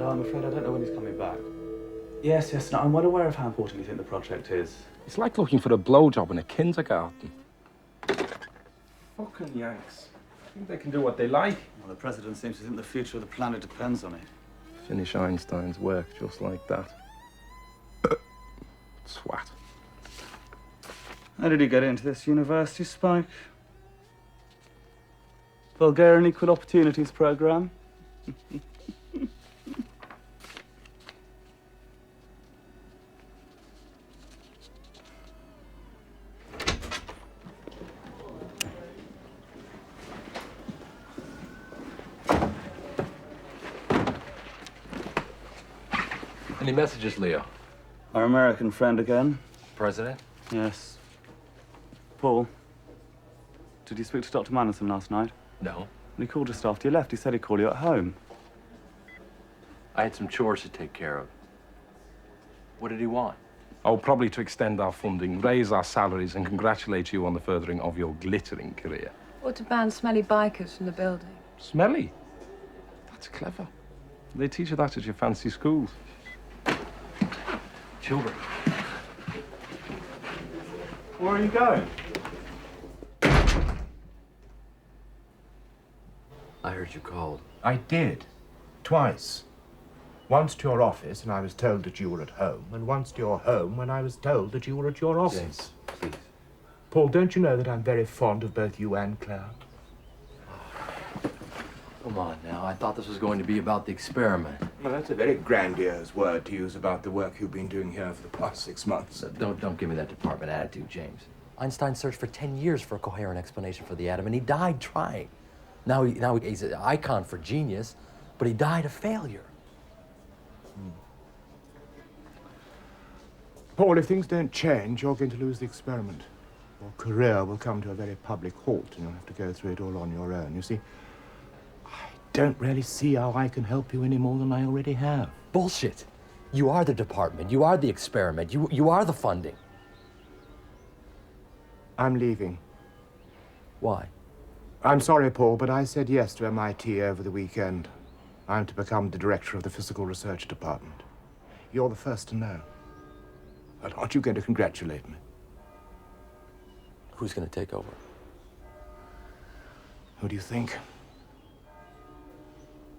No, I'm afraid I don't know when he's coming back. Yes, no, I'm well aware of how important you think the project is. It's like looking for a blowjob in a kindergarten. Fucking Yanks. I think they can do what they like. Well, the president seems to think the future of the planet depends on it. Finish Einstein's work just like that. Swat. How did he get into this university, Spike? Bulgarian Equal Opportunities Programme? Any messages, Leo? Our American friend again. President? Yes. Paul, did you speak to Dr. Manderson last night? No. When he called just after you left, he said he'd call you at home. I had some chores to take care of. What did he want? Oh, probably to extend our funding, raise our salaries, and congratulate you on the furthering of your glittering career. Or to ban smelly bikers from the building. Smelly? That's clever. They teach you that at your fancy schools. Children. Where are you going? I heard you called. I did. Twice. Once to your office, and I was told that you were at home, and once to your home, when I was told that you were at your office. James, please. Paul, don't you know that I'm very fond of both you and Claire? Come on now. I thought this was going to be about the experiment. Well, that's a very grandiose word to use about the work you've been doing here for the past 6 months. Don't give me that department attitude, James. Einstein searched for 10 years for a coherent explanation for the atom, and he died trying. Now he's an icon for genius, but he died a failure. Paul, if things don't change, you're going to lose the experiment. Your career will come to a very public halt, and you'll have to go through it all on your own. You see, I don't really see how I can help you any more than I already have. Bullshit. You are the department. You are the experiment. You are the funding. I'm leaving. Why? I'm sorry, Paul, but I said yes to MIT over the weekend. I'm to become the director of the physical research department. You're the first to know. But aren't you going to congratulate me? Who's going to take over? Who do you think?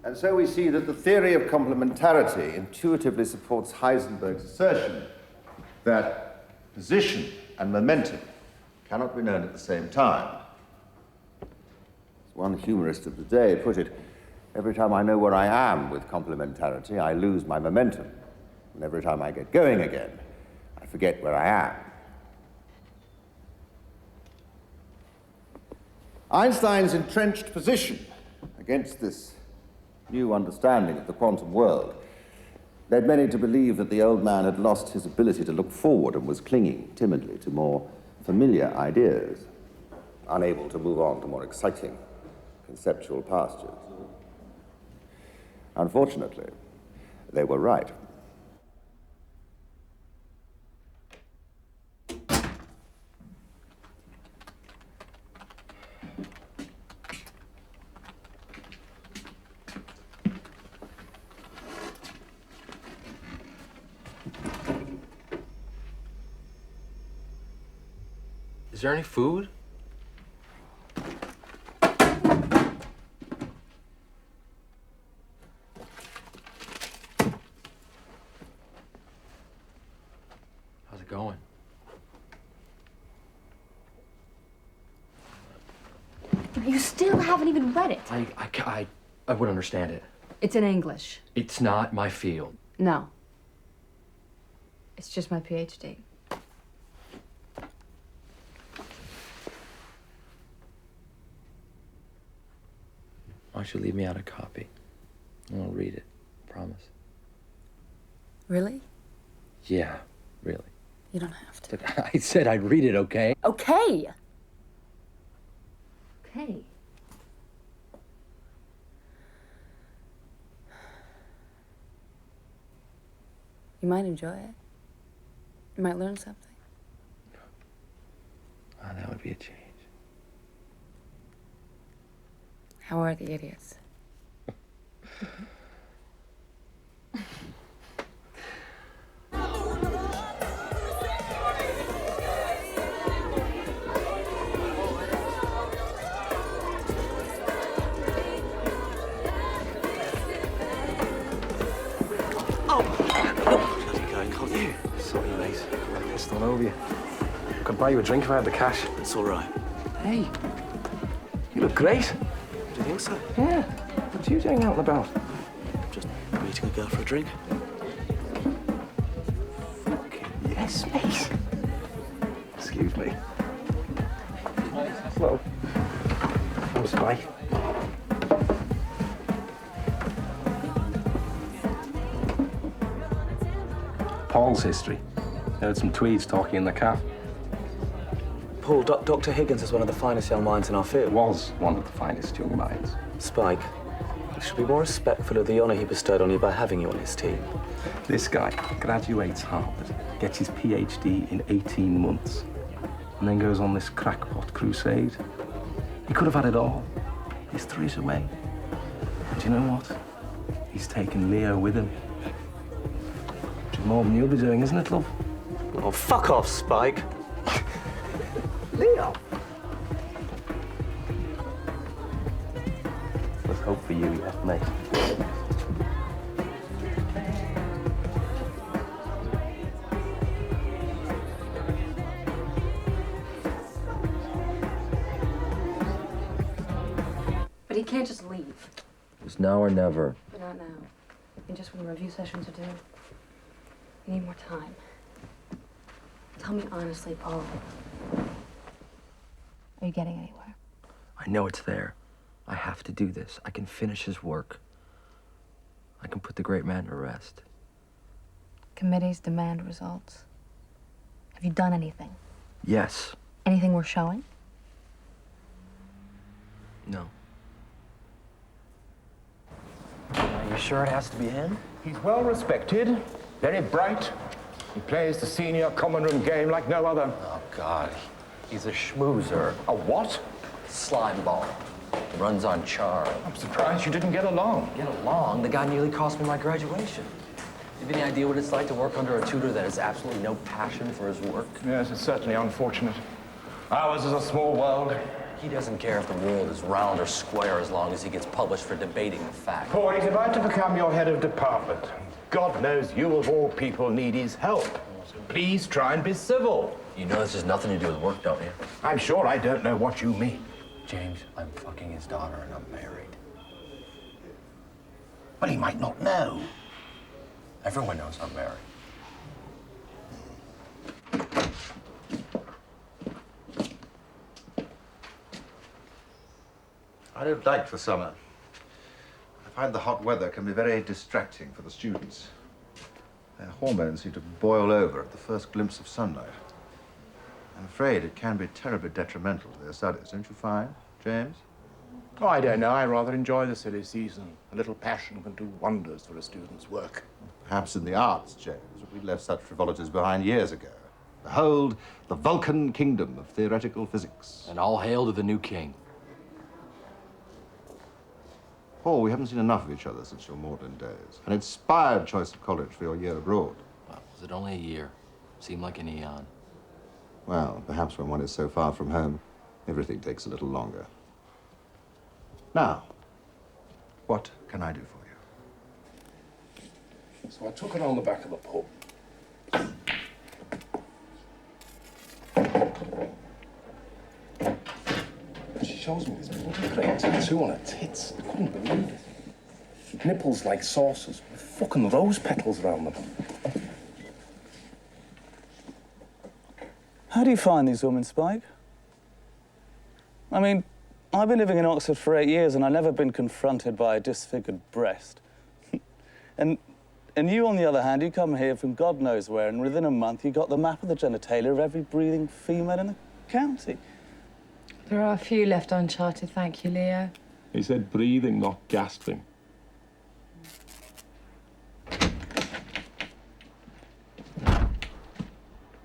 And so we see that the theory of complementarity intuitively supports Heisenberg's assertion that position and momentum cannot be known at the same time. As one humorist of the day put it, every time I know where I am with complementarity, I lose my momentum. And every time I get going again, I forget where I am. Einstein's entrenched position against this new understanding of the quantum world led many to believe that the old man had lost his ability to look forward and was clinging timidly to more familiar ideas, unable to move on to more exciting conceptual pastures. Unfortunately, they were right. Is there any food? How's it going? You still haven't even read it. I wouldn't understand it. It's in English. It's not my field. No. It's just my PhD. Why don't you leave me out a copy? And I'll read it. Promise. Really? Yeah, really. You don't have to. I said I'd read it, okay? Okay. Okay. You might enjoy it. You might learn something. Oh, that would be a change. How are the idiots? pissed all over you. Could buy you a drink if I had the cash. It's all right. Hey, you look great. Do you think so? Yeah. What are you doing out and about? Just meeting a girl for a drink. Yes, mate. Excuse me. Hello. I'm Spike. Paul's history. Heard some tweeds talking in the caf. Paul, Dr. Higgins is one of the finest young minds in our field. Was one of the finest young minds. Spike, you should be more respectful of the honour he bestowed on you by having you on his team. This guy graduates Harvard, gets his PhD in 18 months, and then goes on this crackpot crusade. He could have had it all. He's 3 years away. And you know what? He's taken Leo with him. Which is more than you'll be doing, isn't it, love? Oh, fuck off, Spike. Leo! Let's hope for you, yes, mate. But he can't just leave. It's now or never. But not now. And just when review sessions are due. You need more time. Tell me honestly, Paul. Are you getting anywhere? I know it's there. I have to do this. I can finish his work. I can put the great man to rest. Committees demand results. Have you done anything? Yes. Anything worth showing? No. Are you sure it has to be him? He's well respected, very bright. He plays the senior common room game like no other. Oh, God. He's a schmoozer. A what? Slime ball. Runs on charm. I'm surprised you didn't get along. Get along? The guy nearly cost me my graduation. You have any idea what it's like to work under a tutor that has absolutely no passion for his work? Yes, it's certainly unfortunate. Ours is a small world. He doesn't care if the world is round or square as long as he gets published for debating the fact. Paul, he's about to become your head of department. God knows you, of all people, need his help. So please try and be civil. You know this has nothing to do with work, don't you? I'm sure I don't know what you mean. James, I'm fucking his daughter and I'm married. Well, he might not know. Everyone knows I'm married. I don't like the summer. I find the hot weather can be very distracting for the students. Their hormones seem to boil over at the first glimpse of sunlight. I'm afraid it can be terribly detrimental to their studies, don't you find, James? Oh, I don't know. I rather enjoy the silly season. A little passion can do wonders for a student's work. Perhaps in the arts, James. We left such frivolities behind years ago. Behold, the Vulcan kingdom of theoretical physics. And all hail to the new king. Paul, we haven't seen enough of each other since your Magdalen days. An inspired choice of college for your year abroad. Well, was it only a year? Seemed like an eon. Well, perhaps when one is so far from home, everything takes a little longer. Now, what can I do for you? So I took her on the back of the pub. She shows me this bloody great tattoo on her tits. I couldn't believe it. Nipples like saucers with fucking rose petals around them. How do you find these women, Spike? I mean, I've been living in Oxford for 8 years and I've never been confronted by a disfigured breast. and you, on the other hand, you come here from God knows where, and within a month you got the map of the genitalia of every breathing female in the county. There are a few left uncharted, thank you, Leo. He said breathing, not gasping.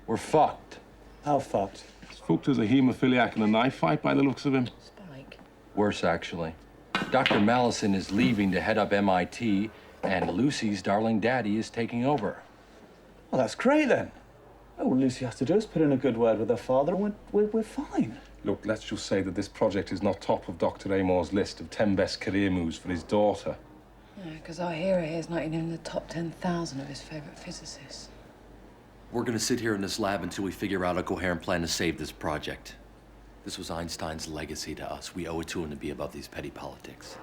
We're fucked. How fucked? He's fucked as a haemophiliac in a knife fight by the looks of him. Spike. Worse, actually. Dr. Mallison is leaving to head up MIT, and Lucy's darling daddy is taking over. Well, that's great, then. All Lucy has to do is put in a good word with her father, and we're fine. Look, let's just say that this project is not top of Dr. Amor's list of 10 best career moves for his daughter. Yeah, because our hero here is not even in the top 10,000 of his favourite physicists. We're gonna sit here in this lab until we figure out a coherent plan to save this project. This was Einstein's legacy to us. We owe it to him to be above these petty politics.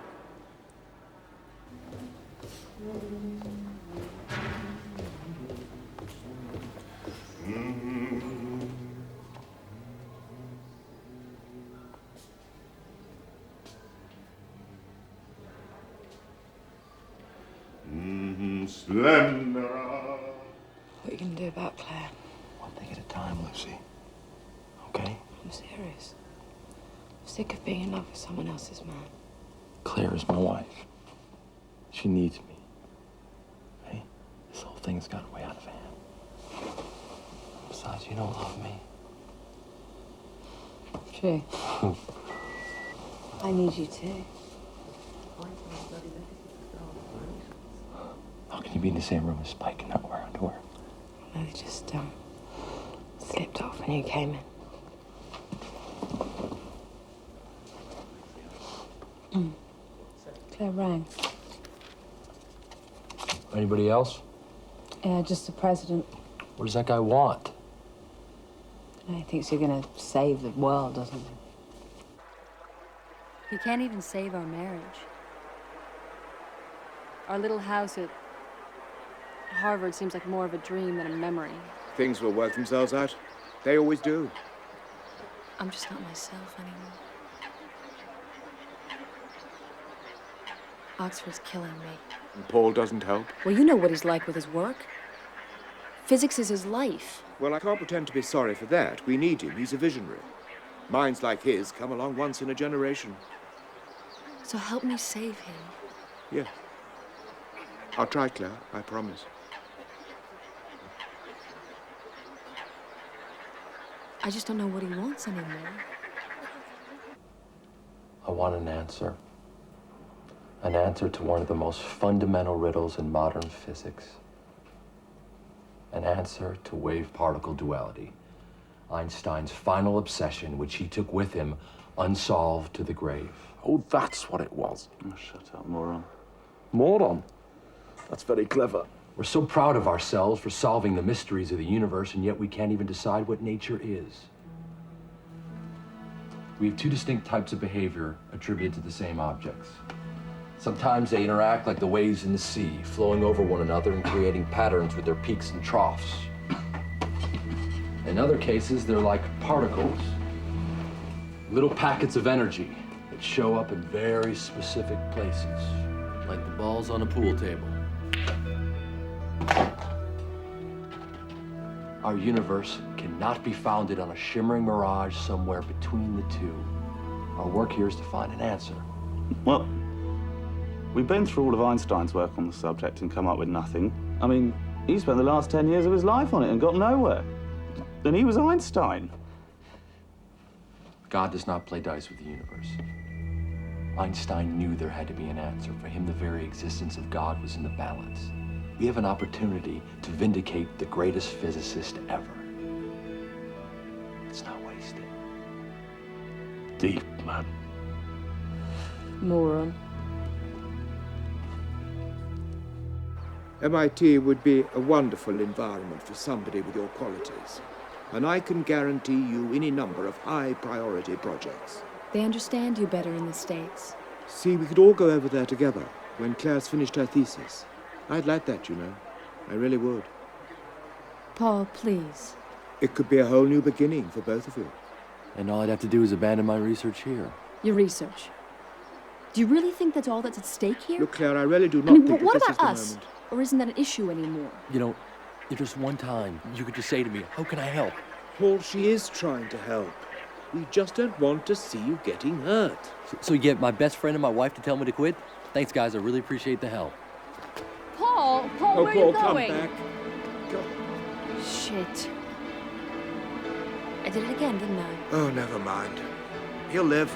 Splendor. What are you going to do about Claire? One thing at a time, Lucy. Okay? I'm serious. I'm sick of being in love with someone else's man. Claire is my wife. She needs me. Hey, this whole thing's gotten way out of hand. Besides, you don't love me. True. I need you too. How can you be in the same room as Spike and not wear underwear? No, they just slipped off when you came in. Claire rang. Anybody else? Yeah, just the president. What does that guy want? He thinks you're going to save the world, doesn't he? He can't even save our marriage. Our little house at Harvard seems like more of a dream than a memory. Things will work themselves out. They always do. I'm just not myself anymore. Oxford's killing me. And Paul doesn't help. Well, you know what he's like with his work. Physics is his life. Well, I can't pretend to be sorry for that. We need him. He's a visionary. Minds like his come along once in a generation. So help me save him. Yeah. I'll try, Claire. I promise. I just don't know what he wants anymore. I want an answer. An answer to one of the most fundamental riddles in modern physics. An answer to wave-particle duality. Einstein's final obsession, which he took with him, unsolved to the grave. Oh, that's what it was. Oh, shut up, moron. Moron. That's very clever. We're so proud of ourselves for solving the mysteries of the universe, and yet we can't even decide what nature is. We have two distinct types of behavior attributed to the same objects. Sometimes they interact like the waves in the sea, flowing over one another and creating patterns with their peaks and troughs. In other cases, they're like particles, little packets of energy that show up in very specific places, like the balls on a pool table. Our universe cannot be founded on a shimmering mirage somewhere between the two. Our work here is to find an answer. Well, we've been through all of Einstein's work on the subject and come up with nothing. I mean, he spent the last 10 years of his life on it and got nowhere. And he was Einstein. God does not play dice with the universe. Einstein knew there had to be an answer. For him, the very existence of God was in the balance. We have an opportunity to vindicate the greatest physicist ever. It's not wasted. Deep, man. Moron. MIT would be a wonderful environment for somebody with your qualities. And I can guarantee you any number of high-priority projects. They understand you better in the States. See, we could all go over there together when Claire's finished her thesis. I'd like that, you know. I really would. Paul, please. It could be a whole new beginning for both of you. And all I'd have to do is abandon my research here. Your research. Do you really think that's all that's at stake here? Look, Claire, I really do not I mean, think what that this about is the us? moment. Or isn't that an issue anymore? You know, if just one time you could just say to me, how can I help? Paul, she is trying to help. We just don't want to see you getting hurt. So you get my best friend and my wife to tell me to quit? Thanks, guys. I really appreciate the help. Paul, Oh, where are Paul, you come going? back. Come. Shit. I did it again, didn't I? Oh, never mind. He'll live.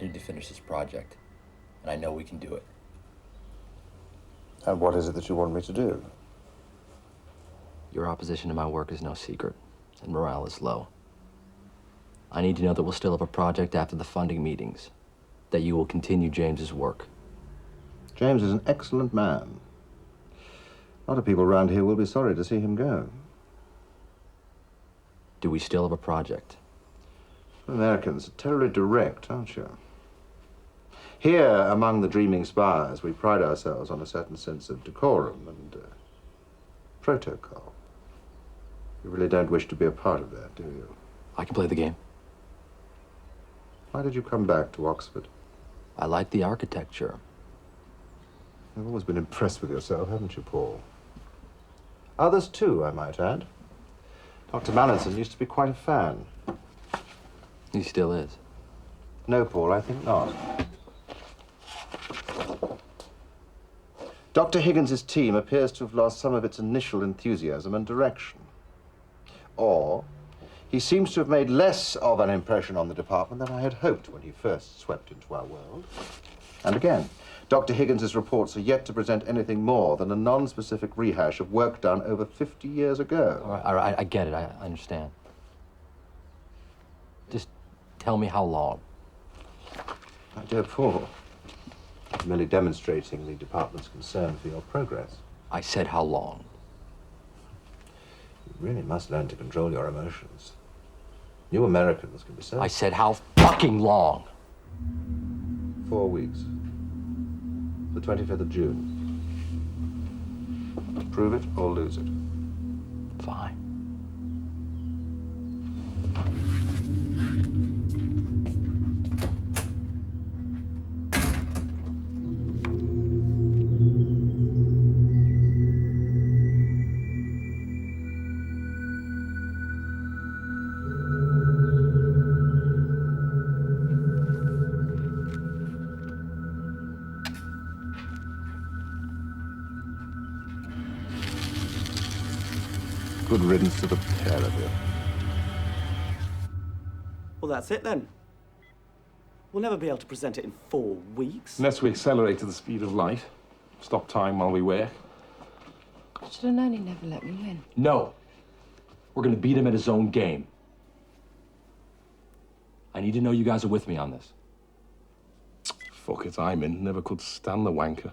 need to finish this project, and I know we can do it. And what is it that you want me to do? Your opposition to my work is no secret, and morale is low. I need to know that we'll still have a project after the funding meetings, that you will continue James's work. James is an excellent man. A lot of people around here will be sorry to see him go. Do we still have a project? Americans are terribly direct, aren't you? Here, among the dreaming spires, we pride ourselves on a certain sense of decorum and protocol. You really don't wish to be a part of that, do you? I can play the game. Why did you come back to Oxford? I like the architecture. You've always been impressed with yourself, haven't you, Paul? Others, too, I might add. Dr. Mallinson used to be quite a fan. He still is. No, Paul, I think not. Dr. Higgins's team appears to have lost some of its initial enthusiasm and direction. Or he seems to have made less of an impression on the department than I had hoped when he first swept into our world. And again, Dr. Higgins's reports are yet to present anything more than a non-specific rehash of work done over 50 years ago. All right, I get it. I understand. Just tell me how long. My dear Paul, I'm merely demonstrating the department's concern for your progress. I said how long. You really must learn to control your emotions. You Americans can be so... I said how fucking long. 4 weeks. The 25th of June. Prove it or lose it. Fine. Good riddance to the pair of you. Well, that's it then. We'll never be able to present it in 4 weeks. Unless we accelerate to the speed of light, stop time while we work. I should have known he'd never let me win. No. We're gonna beat him at his own game. I need to know you guys are with me on this. Fuck it, I'm in. Never could stand the wanker.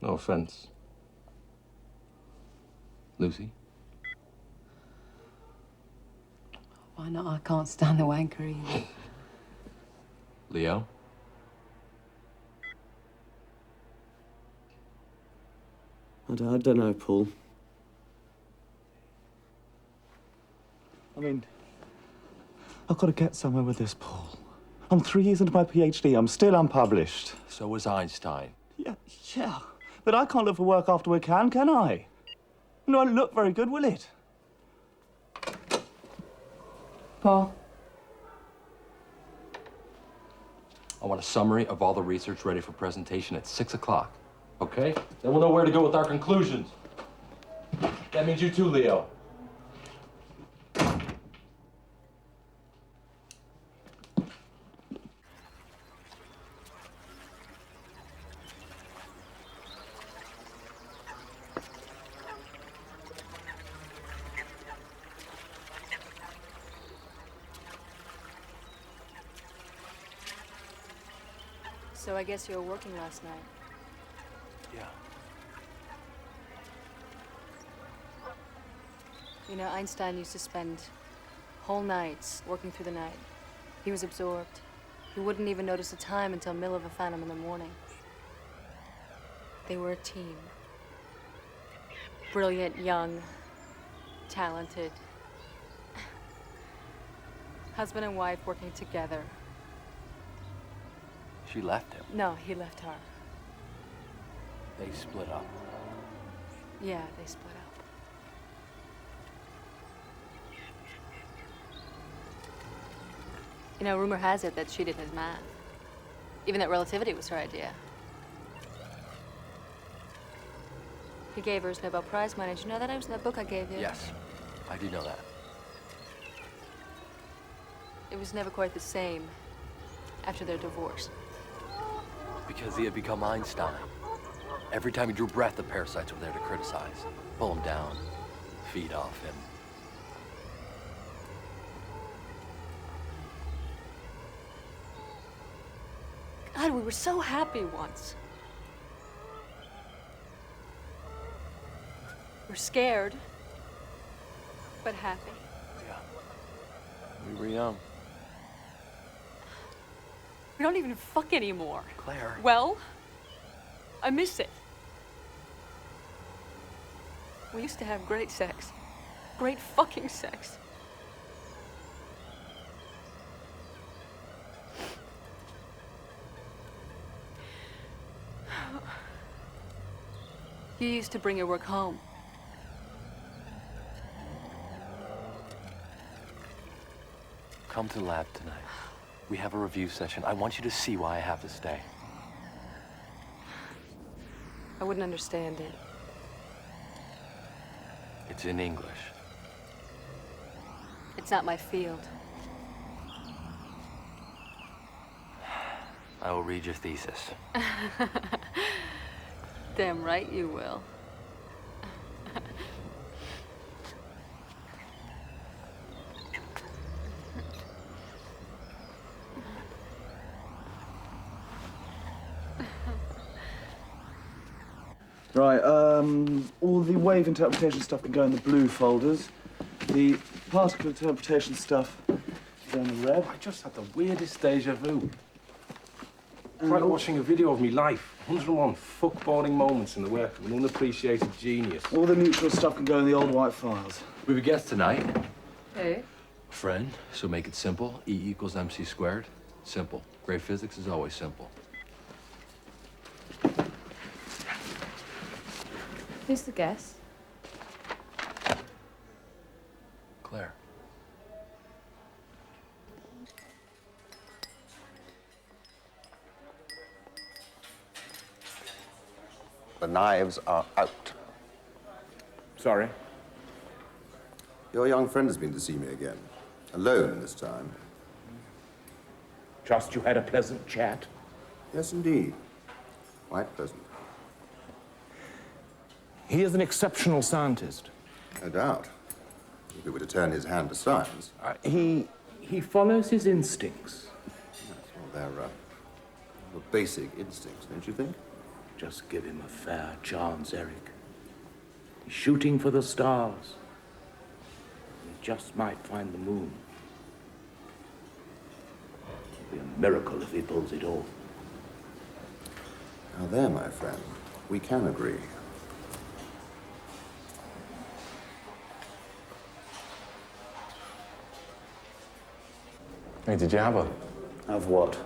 No offense. Lucy? Why not? I can't stand the wanker either. Leo? I don't know, Paul. I mean, I've got to get somewhere with this, Paul. I'm 3 years into my PhD. I'm still unpublished. So was Einstein. Yeah. But I can't look for work after we can I? It won't look very good, will it? Paul? I want a summary of all the research ready for presentation at 6 o'clock. Okay? Then we'll know where to go with our conclusions. That means you too, Leo. So I guess you were working last night. Yeah. You know, Einstein used to spend whole nights working through the night. He was absorbed. He wouldn't even notice the time until Mileva found him in the morning. They were a team. Brilliant, young, talented. Husband and wife working together. She left him. No, he left her. They split up. Yeah, they split up. You know, rumor has it that she did his math. Even that relativity was her idea. He gave her his Nobel Prize money. Did you know that? It was in that book I gave you. Yes, I do know that. It was never quite the same. after their divorce? Because he had become Einstein. Every time he drew breath, the parasites were there to criticize, pull him down, feed off him. God, we were so happy once. We're scared, but happy. Yeah. We were young. We don't even fuck anymore. Claire. Well, I miss it. We used to have great sex. Great fucking sex. You used to bring your work home. Come to the lab tonight. We have a review session. I want you to see why I have to stay. I wouldn't understand it. It's in English. It's not my field. I will read your thesis. Damn right you will. Right, all the wave interpretation stuff can go in the blue folders. The particle interpretation stuff is in the red. I just had the weirdest deja vu. It's like watching a video of me life. 101 fuck-boring moments in the work of an unappreciated genius. All the neutral stuff can go in the old white files. We have a guest tonight. Hey? A friend, so make it simple. E equals MC squared. Simple. Great physics is always simple. Who's the guest? Claire. The knives are out. Sorry. Your young friend has been to see me again. Alone this time. Trust you had a pleasant chat. Yes, indeed. Quite pleasant. He is an exceptional scientist. No doubt. If he were to turn his hand to science. He follows his instincts. Yes, well, they're basic instincts, don't you think? Just give him a fair chance, Eric. He's shooting for the stars. He just might find the moon. It'll be a miracle if he pulls it off. Now there, my friend, we can agree. Hey, did you have her? Of what?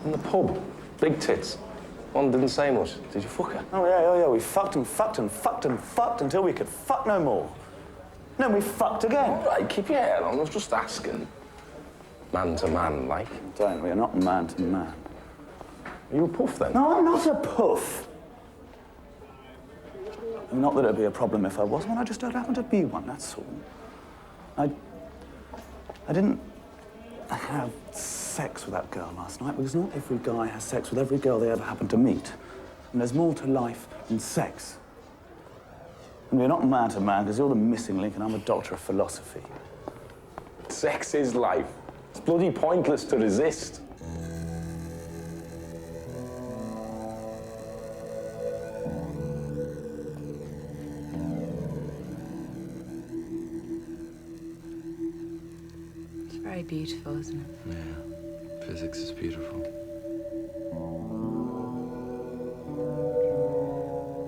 In the pub. Big tits. One didn't say much. Did you fuck her? Oh, yeah. We fucked and fucked and fucked and fucked until we could fuck no more. Then we fucked again. All right, keep your head on. I was just asking. Man to man, like. Don't we? Are not man to man. Are you a puff, then? No, I'm not a puff. Not that it'd be a problem if I was one. I just don't happen to be one, that's all. I didn't have sex with that girl last night because not every guy has sex with every girl they ever happen to meet. And there's more to life than sex. And we're not man to man because you're the missing link and I'm a doctor of philosophy. Sex is life. It's bloody pointless to resist. It's very beautiful, isn't it? Yeah. Physics is beautiful.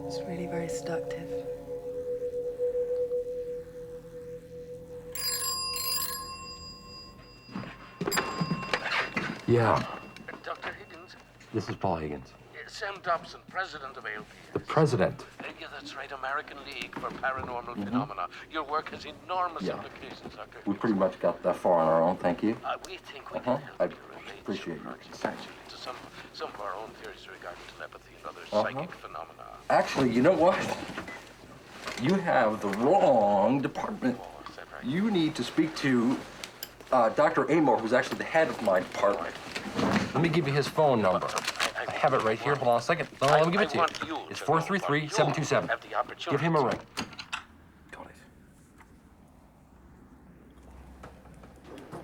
It's really very seductive. Yeah. Dr. Higgins? This is Paul Higgins. Sam Dobson, president of ALP. The president. Yeah, that's right, American League for Paranormal Phenomena. Your work has enormous implications, Doctor. We pretty much got that far on our own, thank you. We think we can help I you relate appreciate your your work concern. essentially to some of our own theories regarding telepathy and other psychic phenomena. Actually, you know what? You have the wrong department. Oh, is that right? You need to speak to Dr. Amor, who's actually the head of my department. Let me give you his phone number. I have it right here. Hold on a second. No, let me give it to you. It's 433-727. Give him a ring. Got it.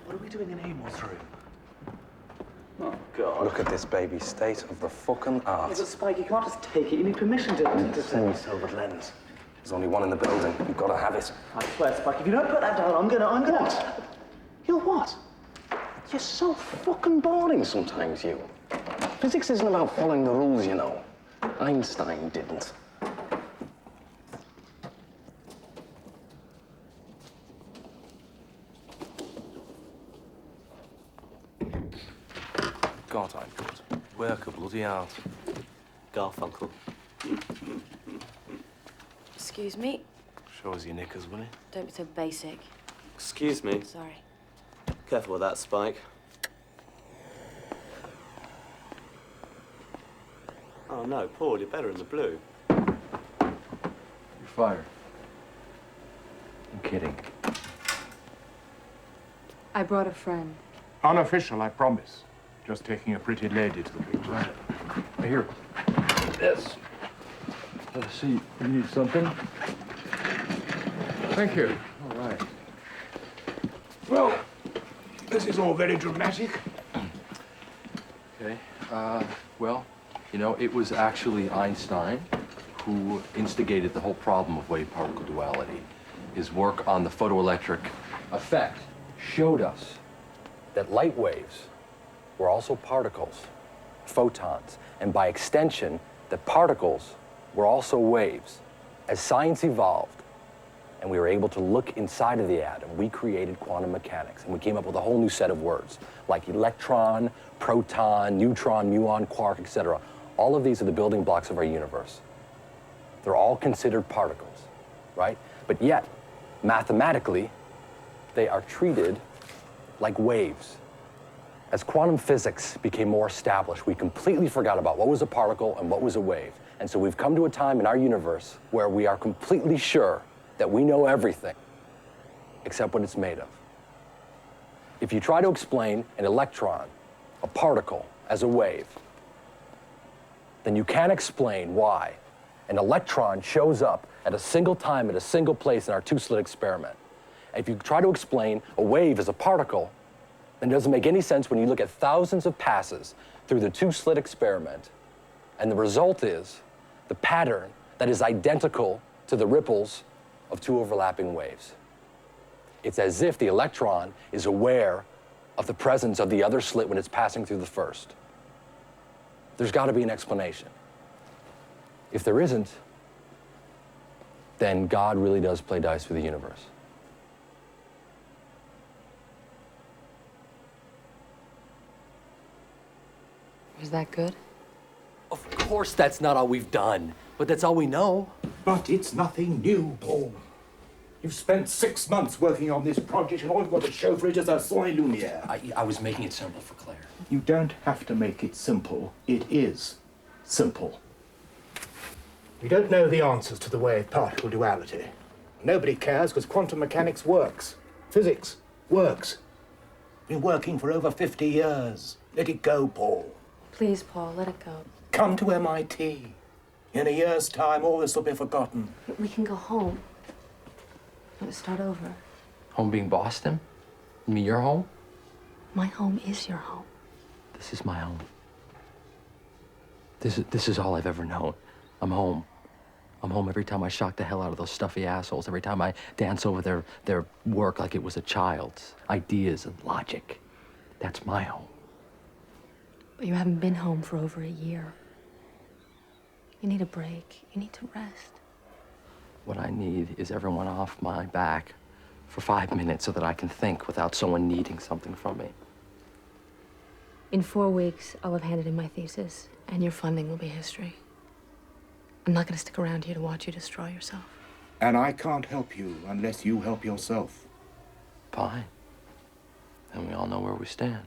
What are we doing in Amor's room? Oh, God. Look at this baby state of the fucking art. Yeah, but Spike, you can't just take it. You need permission to Semi-silvered lens. There's only one in the building. You've got to have it. I swear, Spike, if you don't put that down, I'm gonna... What? You're what? You're so fucking boring sometimes, you. Physics isn't about following the rules, you know. Einstein didn't. God, I'm good. Work a bloody art. Garfunkel. Excuse me. Show us your knickers, will you? Don't be so basic. Excuse me. Sorry. Careful with that, Spike. Oh, no, Paul, you're better in the blue. You're fired. I'm kidding. I brought a friend. Unofficial, I promise. Just taking a pretty lady to the picture. Right here. Yes. Have a seat. You need something? Thank you. All right. Well, this is all very dramatic. Okay. Well, you know, it was actually Einstein who instigated the whole problem of wave-particle duality. His work on the photoelectric effect showed us that light waves were also particles, photons, and by extension, that particles were also waves. As science evolved, and we were able to look inside of the atom, we created quantum mechanics, and we came up with a whole new set of words, like electron, proton, neutron, muon, quark, etc. All of these are the building blocks of our universe. They're all considered particles, right? But yet, mathematically, they are treated like waves. As quantum physics became more established, we completely forgot about what was a particle and what was a wave. And so we've come to a time in our universe where we are completely sure that we know everything except what it's made of. If you try to explain an electron, a particle, as a wave, then you can't explain why an electron shows up at a single time at a single place in our two-slit experiment. And if you try to explain a wave as a particle, then it doesn't make any sense when you look at thousands of passes through the two-slit experiment, and the result is the pattern that is identical to the ripples of two overlapping waves. It's as if the electron is aware of the presence of the other slit when it's passing through the first. There's got to be an explanation. If there isn't, then God really does play dice with the universe. Was that good? Of course that's not all we've done, but that's all we know. But it's nothing new, Paul. You've spent 6 months working on this project, and all you've got to show for it is a soleil lumiere. I was making it simple for Claire. You don't have to make it simple. It is simple. We don't know the answers to the wave-particle duality. Nobody cares because quantum mechanics works. Physics works. Been working for over 50 years. Let it go, Paul. Please, Paul, let it go. Come to MIT. In a year's time, all this will be forgotten. We can go home. Let's start over. Home being Boston? You mean your home? My home is your home. This is my home. This is all I've ever known. I'm home. I'm home every time I shock the hell out of those stuffy assholes, every time I dance over their work like it was a child's. Ideas and logic. That's my home. But you haven't been home for over a year. You need a break. You need to rest. What I need is everyone off my back for 5 minutes so that I can think without someone needing something from me. In 4 weeks, I'll have handed in my thesis, and your funding will be history. I'm not going to stick around here to watch you destroy yourself. And I can't help you unless you help yourself. Fine. Then we all know where we stand.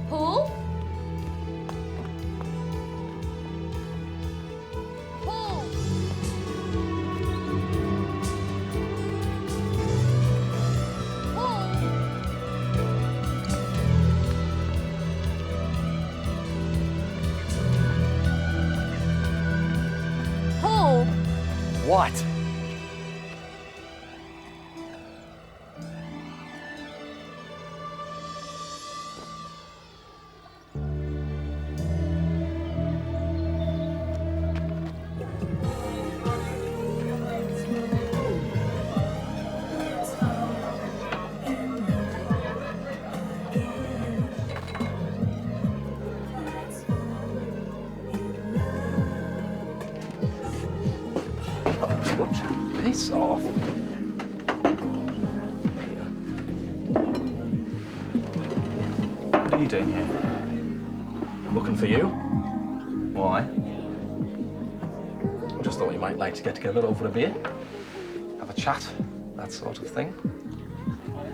Paul? What? Piss off. What are you doing here? I'm looking for you. Why? I just thought you might like to get together over a beer. Have a chat, that sort of thing.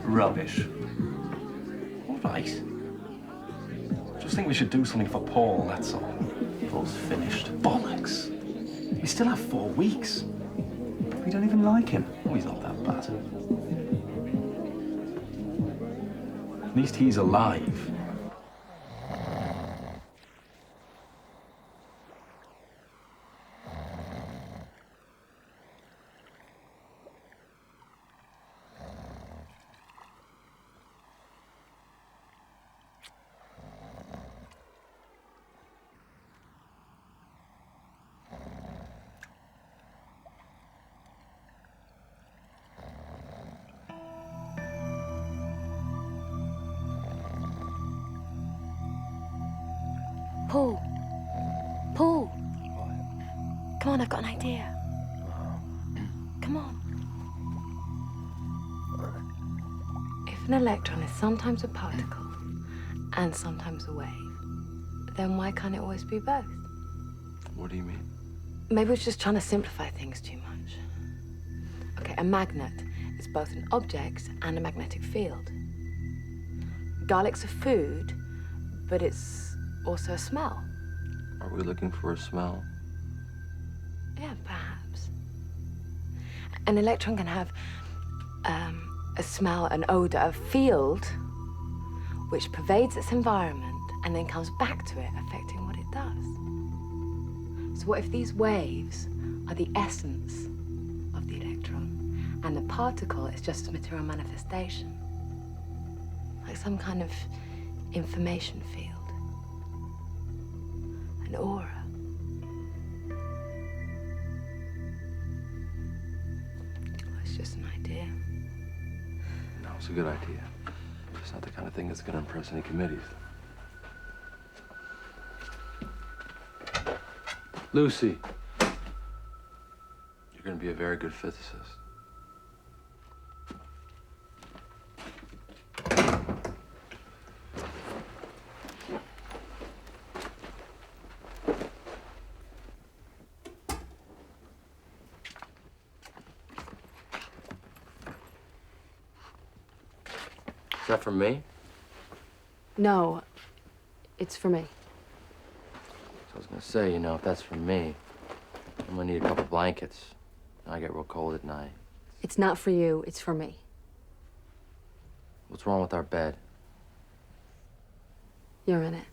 Rubbish. All right. Just think we should do something for Paul, that's all. Paul's finished. Bollocks. We still have 4 weeks. We don't even like him. Oh, he's not that bad. At least he's alive. Paul. Paul. Come on, I've got an idea. Come on. If an electron is sometimes a particle and sometimes a wave, then why can't it always be both? What do you mean? Maybe we're just trying to simplify things too much. Okay, a magnet is both an object and a magnetic field. Garlic's a food, but it's also a smell. Are we looking for a smell? Yeah, perhaps. An electron can have a smell, an odor, a field which pervades its environment and then comes back to it, affecting what it does. So what if these waves are the essence of the electron and the particle is just a material manifestation? Like some kind of information field. An aura. Well, it's just an idea. No, it's a good idea. It's not the kind of thing that's gonna impress any committees. Lucy, you're gonna be a very good physicist. Is that for me? No, it's for me. So I was gonna say, you know, if that's for me, I'm gonna need a couple blankets. I get real cold at night. It's not for you, it's for me. What's wrong with our bed? You're in it.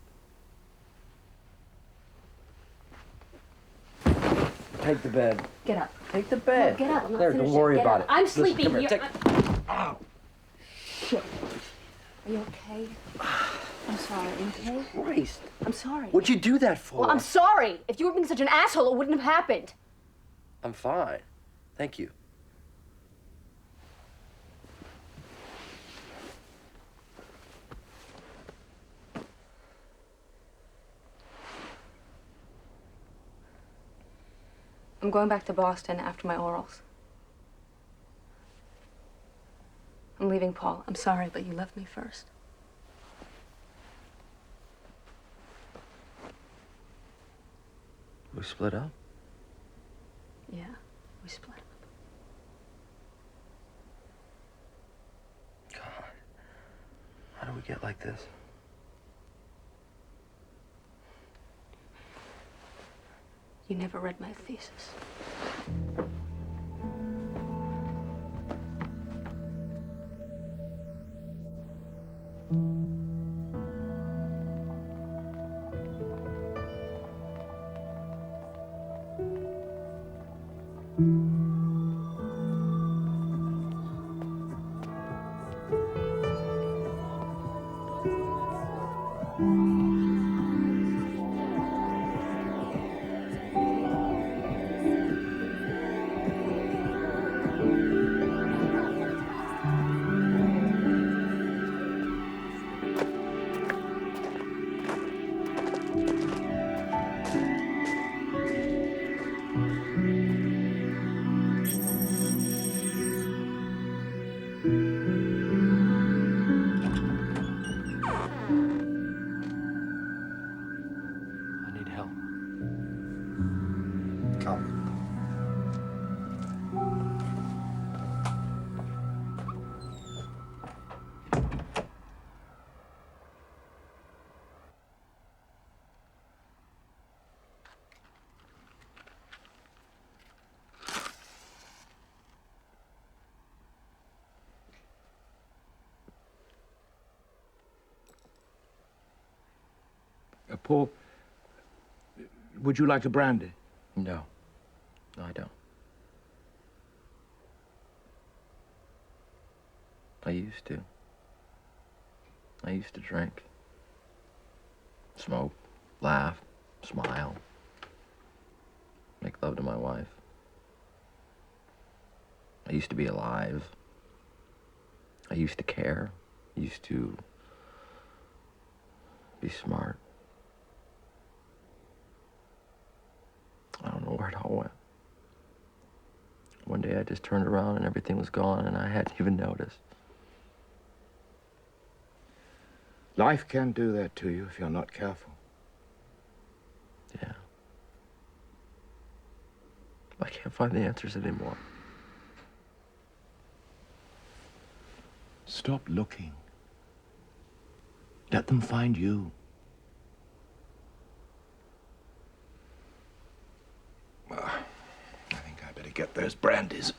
Take the bed. Get up. Take the bed. No, get up. I'm not There, finished don't worry yet. Get about up. it. I'm Listen, sleeping. come here, You're- Ow. Shit. Are you okay? I'm sorry, okay? Christ. I'm sorry. What'd you do that for? Well, I'm sorry. If you were being such an asshole, it wouldn't have happened. I'm fine. Thank you. I'm going back to Boston after my orals. I'm leaving Paul. I'm sorry, but you left me first. We split up? Yeah, we split up. God. How do we get like this? You never read my thesis. hell? Come. Paul, would you like a brandy? No. No, I don't. I used to. I used to drink. Smoke, laugh, smile. Make love to my wife. I used to be alive. I used to care. I used to be smart. I don't know where it all went. One day I just turned around and everything was gone and I hadn't even noticed. Life can do that to you if you're not careful. Yeah. I can't find the answers anymore. Stop looking. Let them find you. I think I better get those brandies.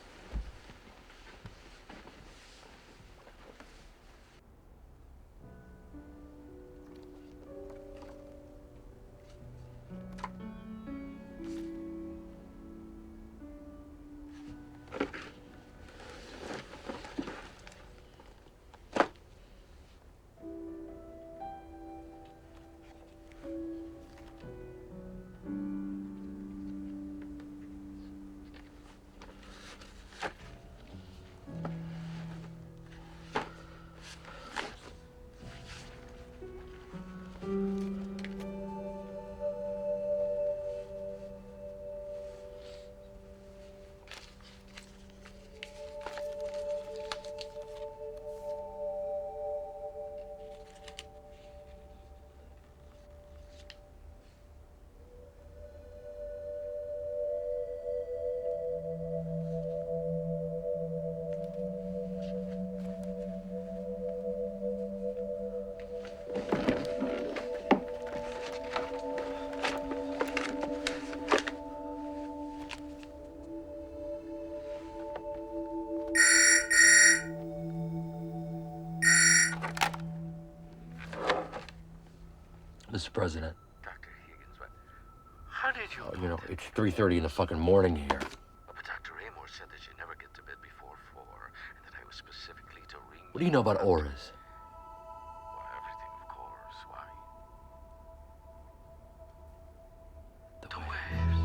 Mr. President. Dr. Higgins, what? How did you You know, it's 3:30 in the fucking morning here. But Dr. Amor said that you never get to bed before 4, and that I was specifically to ring What do you know about auras? Well, everything, of course. Why? The waves.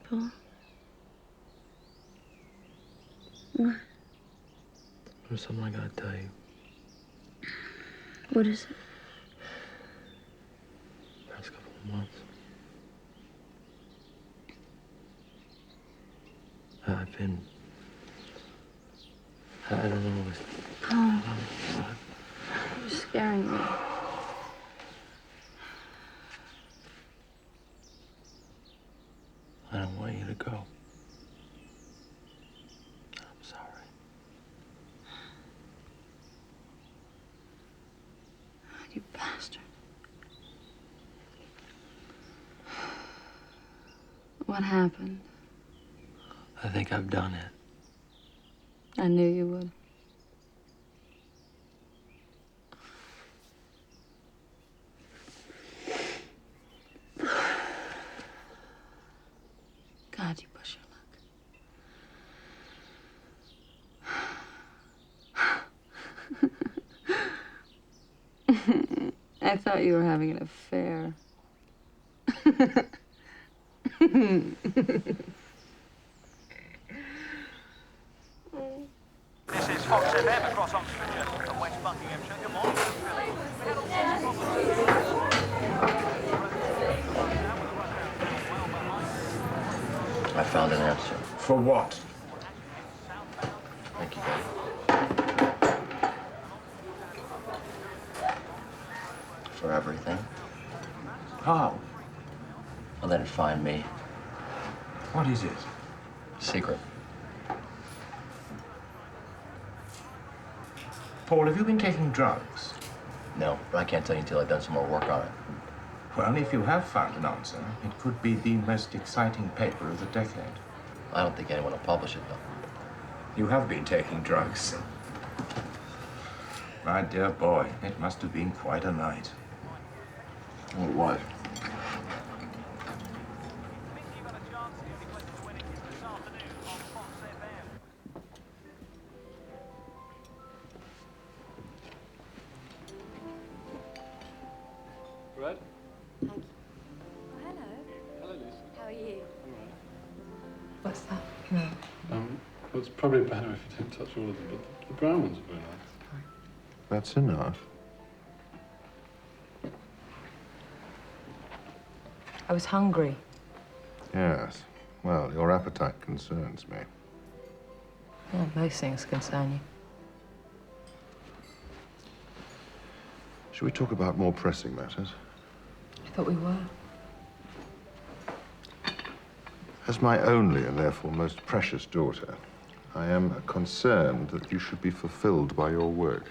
Paul? What? There's something I gotta tell you. What is it? Past couple of months. I've been... I don't know. Paul, you're scaring me. I don't want you to go. I'm sorry. You bastard. What happened? I think I've done it. I knew you would. God, you push your luck. I thought you were having an affair. This is Fox FM across Oxfordshire and West Buckinghamshire. Good morning. I found an answer. For what? Thank you, Daddy. For everything. How? I'll let it find me. What is it? Secret. Paul, have you been taking drugs? No, but I can't tell you until I've done some more work on it. Well, if you have found an answer, it could be the most exciting paper of the decade. I don't think anyone will publish it, though. You have been taking drugs. My dear boy, it must have been quite a night. Well, it was. Red? Thank you. Oh, hello. Hello, Lucy. How are you? All right. What's that? No. Well, it's probably better if you don't touch all of them, but the brown ones are very nice. That's enough. I was hungry. Yes. Well, your appetite concerns me. Yeah, most things concern you. Should we talk about more pressing matters? I thought we were. As my only and therefore most precious daughter, I am concerned that you should be fulfilled by your work.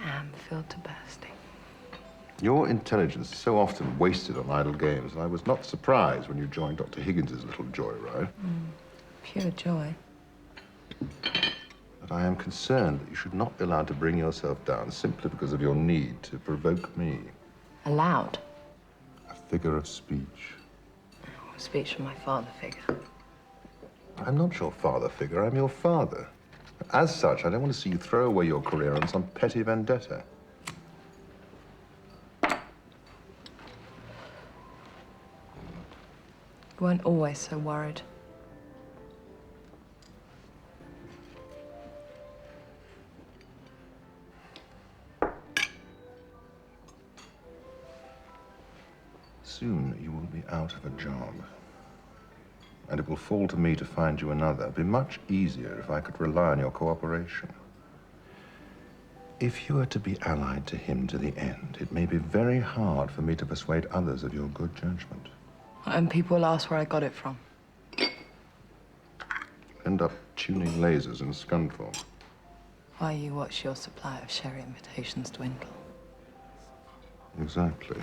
I am filled to bursting. Your intelligence is so often wasted on idle games, and I was not surprised when you joined Dr. Higgins's little joyride. Pure joy. But I am concerned that you should not be allowed to bring yourself down simply because of your need to provoke me. Allowed? A figure of speech. A speech from my father figure. I'm not your father figure, I'm your father. As such, I don't want to see you throw away your career on some petty vendetta. You weren't always so worried. Soon you will be out of a job. And it will fall to me to find you another. It'd be much easier if I could rely on your cooperation. If you are to be allied to him to the end, it may be very hard for me to persuade others of your good judgment. And people will ask where I got it from. End up tuning lasers in Scunthorpe. Why you watch your supply of sherry invitations dwindle. Exactly.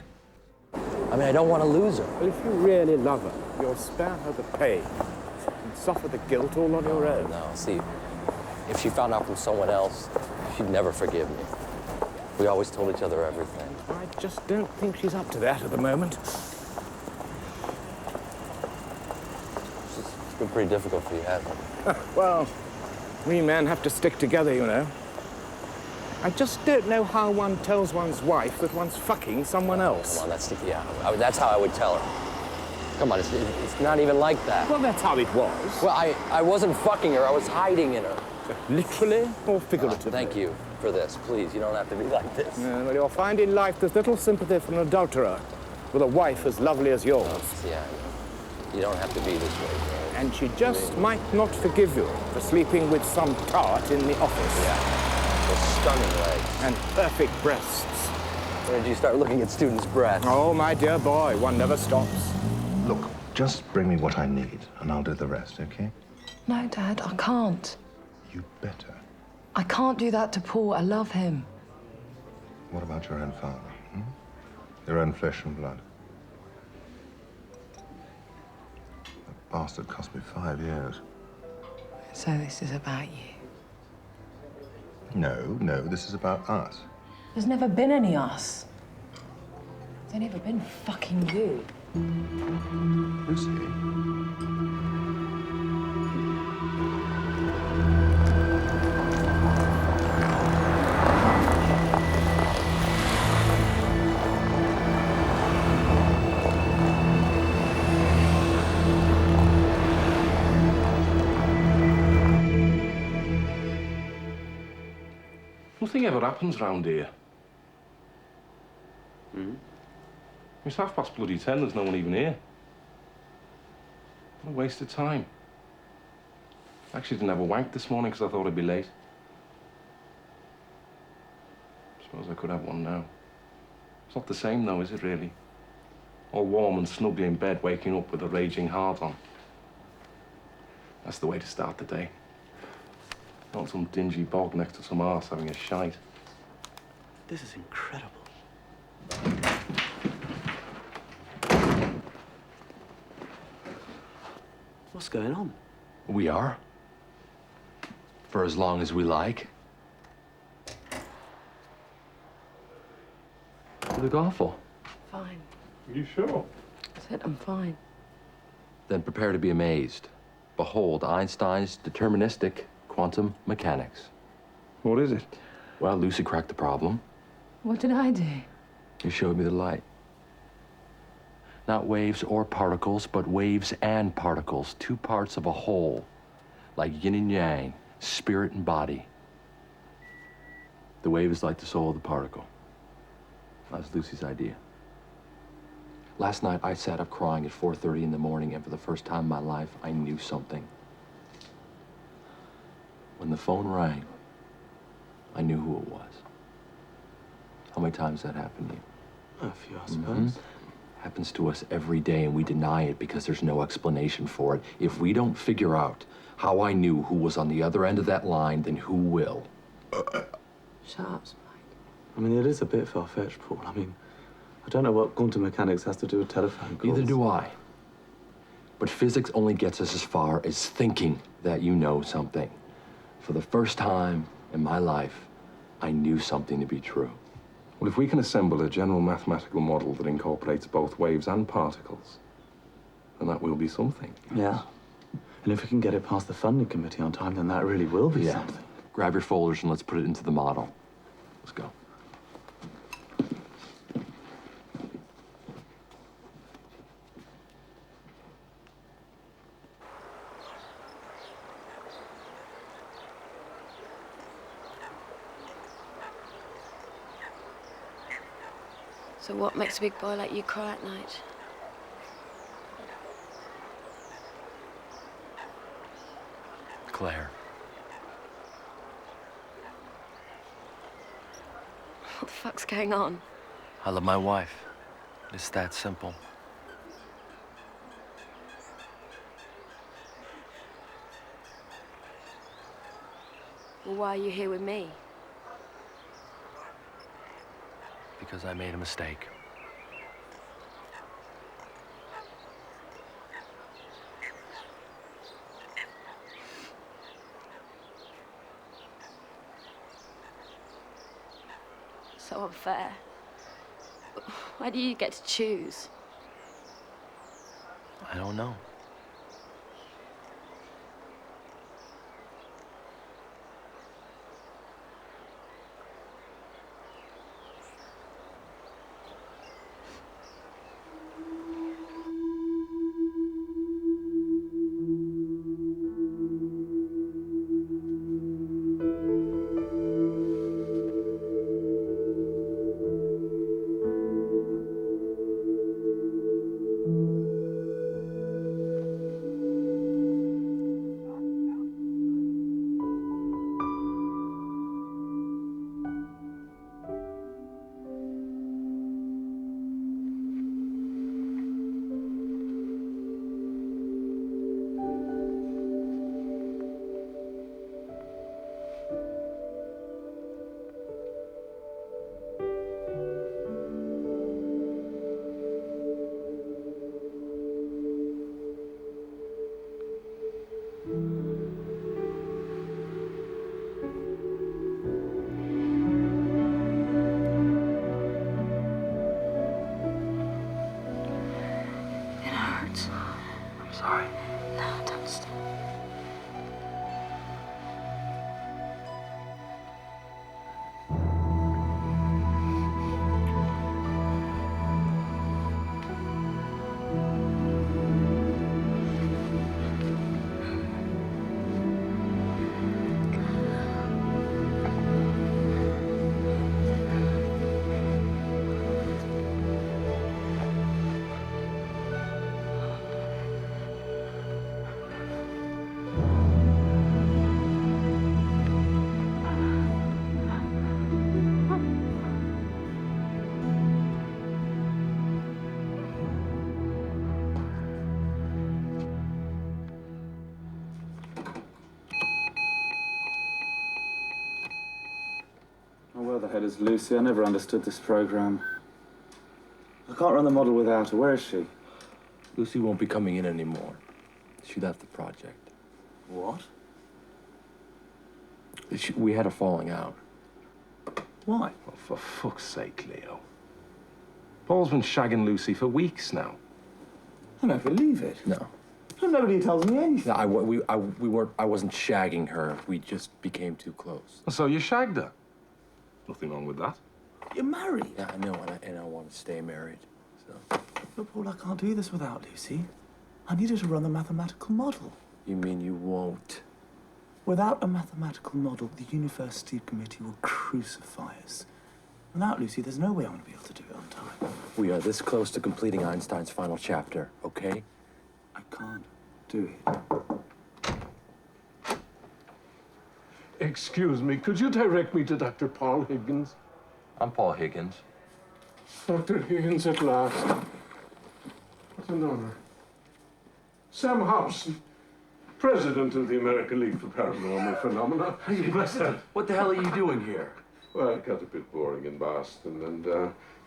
I mean, I don't want to lose her. Well, if you really love her, you'll spare her the pain and suffer the guilt all on your own. No, see, if she found out from someone else, she'd never forgive me. We always told each other everything. I just don't think she's up to that at the moment. It's been pretty difficult for you, hasn't it? Well, we men have to stick together, you know. I just don't know how one tells one's wife that one's fucking someone else. Come on, that's how I would tell her. Come on, it's not even like that. Well, that's how it was. Well, I wasn't fucking her, I was hiding in her. Literally or figuratively? Thank you for this. Please, you don't have to be like this. Well, you'll find in life there's little sympathy for an adulterer with a wife as lovely as yours. Yeah, you don't have to be this way, bro. And she just might not forgive you for sleeping with some tart in the office. Yeah. Stunning legs. And perfect breasts. When did you start looking at students' breasts? Oh, my dear boy, one never stops. Look, Just bring me what I need, and I'll do the rest, okay? No, Dad, I can't. You better. I can't do that to Paul. I love him. What about your own father? Hmm? Your own flesh and blood? That bastard cost me 5 years. So this is about you. No, this is about us. There's never been any us. There's only ever been fucking you. Lucy? Nothing ever happens round here. It's 10:30, there's no one even here. What a waste of time. I actually didn't have a wank this morning because I thought I'd be late. Suppose I could have one now. It's not the same though, is it really? All warm and snuggly in bed, waking up with a raging heart on. That's the way to start the day. Not some dingy bog next to some arse having a shite. This is incredible. What's going on? We are. For as long as we like. You look awful. Fine. Are you sure? I said I'm fine. Then prepare to be amazed. Behold Einstein's deterministic quantum mechanics. What is it? Well, Lucy cracked the problem. What did I do? You showed me the light. Not waves or particles, but waves and particles. Two parts of a whole. Like yin and yang, spirit and body. The wave is like the soul of the particle. That was Lucy's idea. Last night, I sat up crying at 4:30 in the morning, and for the first time in my life, I knew something. When the phone rang, I knew who it was. How many times that happened to you? A few, I suppose. Happens to us every day, and we deny it because there's no explanation for it. If we don't figure out how I knew who was on the other end of that line, then who will? Shut up, Spike. I mean, it is a bit far-fetched, Paul. I mean, I don't know what quantum mechanics has to do with telephone calls. Neither do I. But physics only gets us as far as thinking that you know something. For the first time in my life, I knew something to be true. Well, if we can assemble a general mathematical model that incorporates both waves and particles, then that will be something. Yeah. And if we can get it past the funding committee on time, then that really will be something. Grab your folders and let's put it into the model. Let's go. So what makes a big boy like you cry at night? Claire. What the fuck's going on? I love my wife. It's that simple. Well, why are you here with me? Because I made a mistake. So unfair. Why do you get to choose? I don't know. Sorry. No, don't stop. Oh, where the hell is Lucy? I never understood this program. I can't run the model without her. Where is she? Lucy won't be coming in anymore. She left the project. What? We had a falling out. Why? Well, for fuck's sake, Leo. Paul's been shagging Lucy for weeks now. I don't believe it. No. Nobody tells me anything. No, I wasn't shagging her. We just became too close. So you shagged her? Nothing wrong with that. You're married. Yeah, I know, and I want to stay married. So. But Paul, I can't do this without Lucy. I need her to run the mathematical model. You mean you won't? Without a mathematical model, the university committee will crucify us. Without Lucy, there's no way I'm going to be able to do it on time. We are this close to completing Einstein's final chapter, okay? I can't do it. Excuse me, could you direct me to Dr. Paul Higgins? I'm Paul Higgins. Dr. Higgins at last. What an honor. Sam Hobson, president of the American League for Paranormal Phenomena. President, what the hell are you doing here? Well, it got a bit boring in Boston, and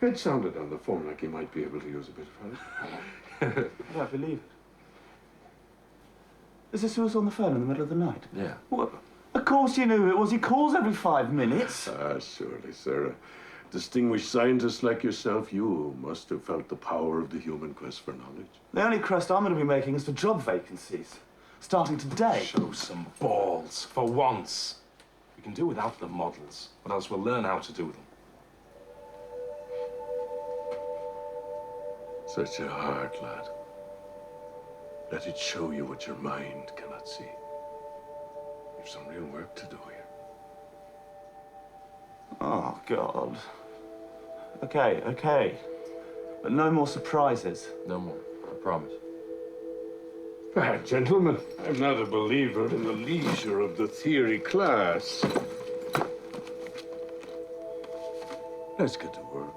it sounded on the phone like he might be able to use a bit of help. I don't believe it. Is this who was on the phone in the middle of the night? Yeah. What? Of course you knew who it was. He calls every 5 minutes. Ah, surely, sir. A distinguished scientist like yourself, you must have felt the power of the human quest for knowledge. The only crest I'm going to be making is for job vacancies. Starting today. Show some balls, for once. We can do without the models, but else we'll learn how to do them. Such a heart, lad. Let it show you what your mind cannot see. You've some real work to do here. Oh, God. Okay. But no more surprises. No more, I promise. Gentlemen, I'm not a believer in the leisure of the theory class. Let's get to work.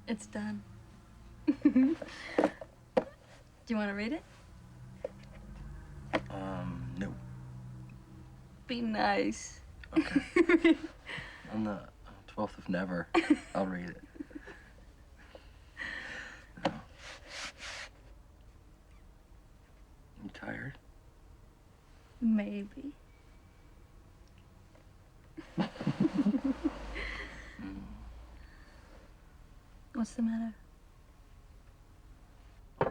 It's done. Do you want to read it? No. Be nice. Okay. On the 12th of never, I'll read it. No. You tired? Maybe. What's the matter? I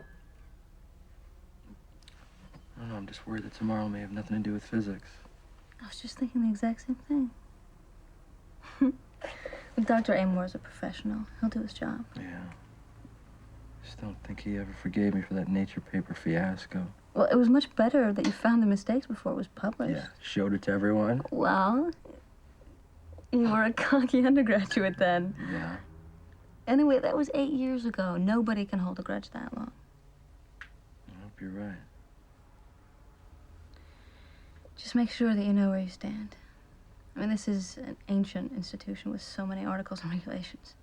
don't know, I'm just worried that tomorrow may have nothing to do with physics. I was just thinking the exact same thing. Dr. Amor is a professional. He'll do his job. Yeah. Just don't think he ever forgave me for that nature paper fiasco. Well, it was much better that you found the mistakes before it was published. Yeah, showed it to everyone. Well, you were a cocky undergraduate then. Yeah. Anyway, that was 8 years ago. Nobody can hold a grudge that long. I hope you're right. Just make sure that you know where you stand. I mean, this is an ancient institution with so many articles and regulations.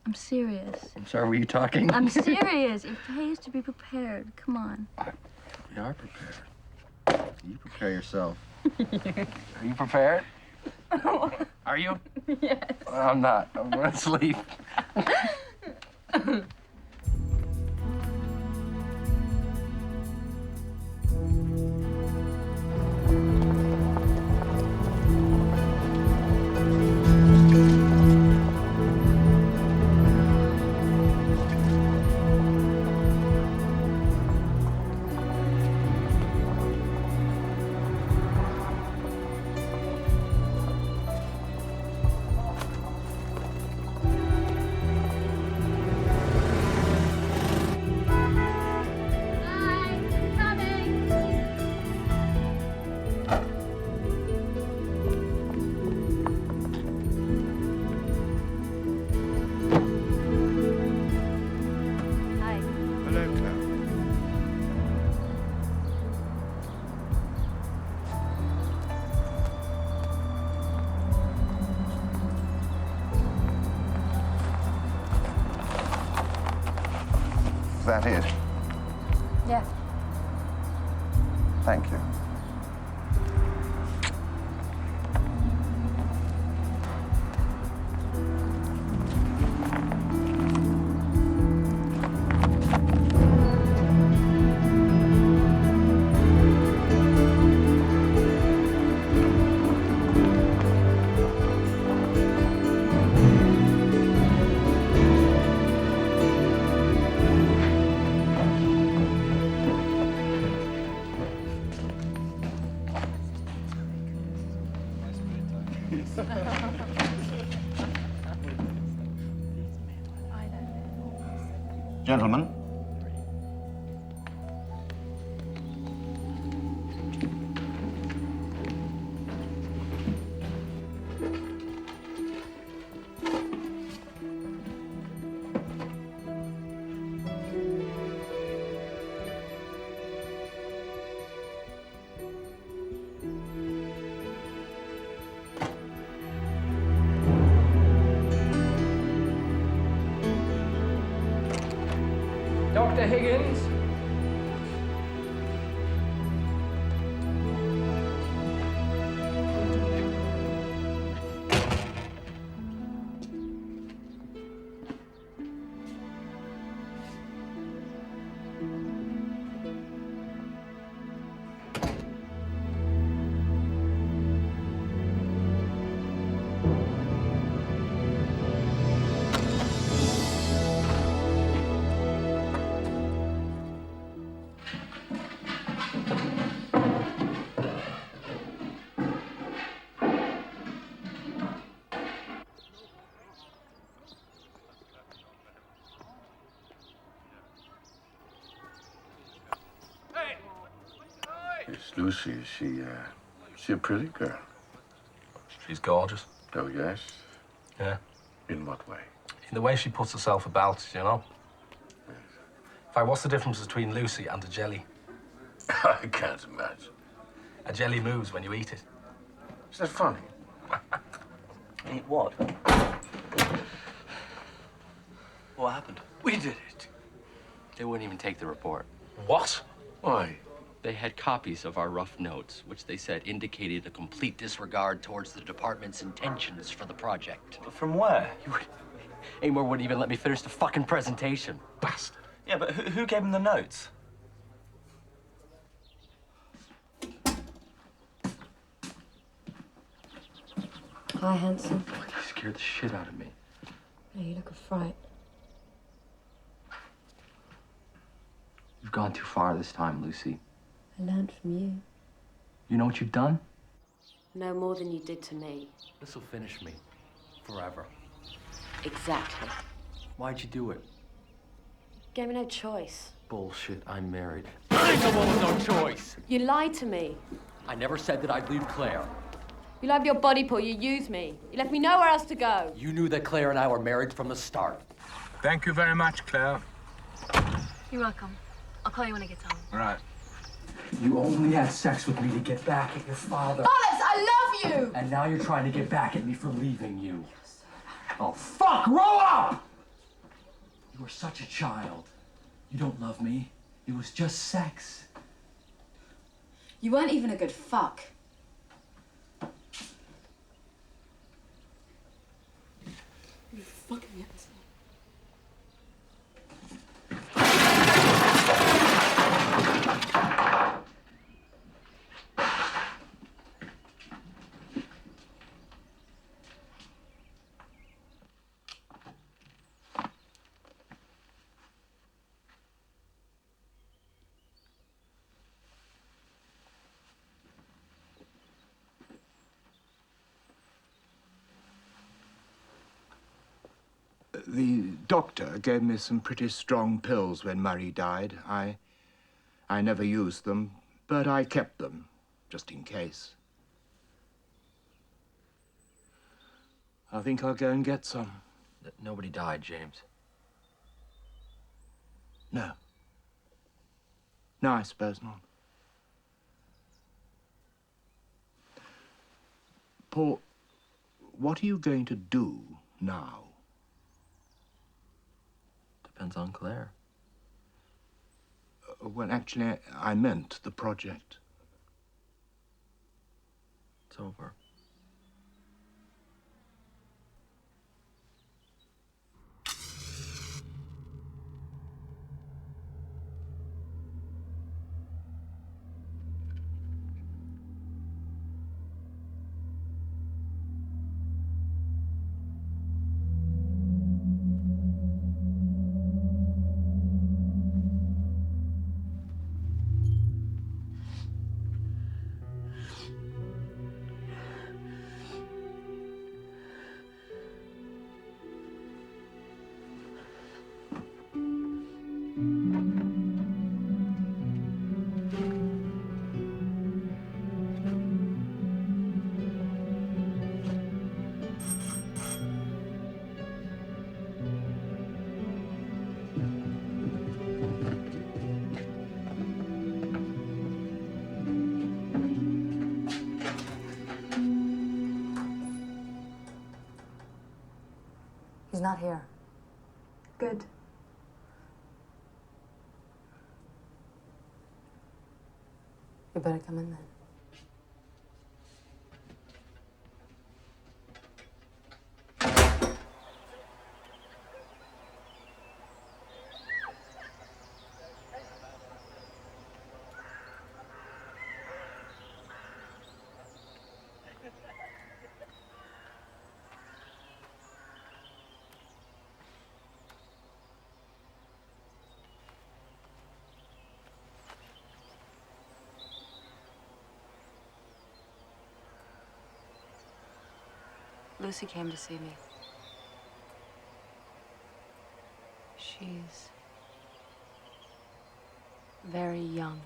I'm serious. I'm sorry, were you talking? I'm serious. It pays to be prepared. Come on. We are prepared. You prepare yourself. Are you prepared? Are you? Yes. I'm not. I'm going to sleep. Is that it? Yeah. Thank you. Gentlemen. Dr. Higgins? It's Lucy. Is she a pretty girl? She's gorgeous. Oh, yes? Yeah. In what way? In the way she puts herself about, you know? What's the difference between Lucy and a jelly? I can't imagine. A jelly moves when you eat it. Is that funny? Eat what? What happened? We did it. They wouldn't even take the report. What? Why? They had copies of our rough notes, which they said indicated a complete disregard towards the department's intentions for the project. From where? Amor wouldn't even let me finish the fucking presentation. Bastard. Yeah, but who gave him the notes? Hi, handsome. You scared the shit out of me. Yeah, you look a fright. You've gone too far this time, Lucy. I learned from you. You know what you've done? No more than you did to me. This'll finish me. Forever. Exactly. Why'd you do it? Gave me no choice. Bullshit, I'm married. I'm the one with no choice! You lied to me. I never said that I'd leave Claire. You lied with your body pull. You used me. You left me nowhere else to go. You knew that Claire and I were married from the start. Thank you very much, Claire. You're welcome. I'll call you when I get home. Right. You only had sex with me to get back at your father. Bollocks! I love you! And now you're trying to get back at me for leaving you. Oh, fuck! Grow up! You were such a child. You don't love me. It was just sex. You weren't even a good fuck. You fucking asshole. The doctor gave me some pretty strong pills when Murray died. I never used them, but I kept them, just in case. I think I'll go and get some. Nobody died, James. No. No, I suppose not. Paul, what are you going to do now? Depends on Claire. Well, actually, I meant the project. It's over. He's not here. Good. You better come in then. Lucy came to see me. She's very young.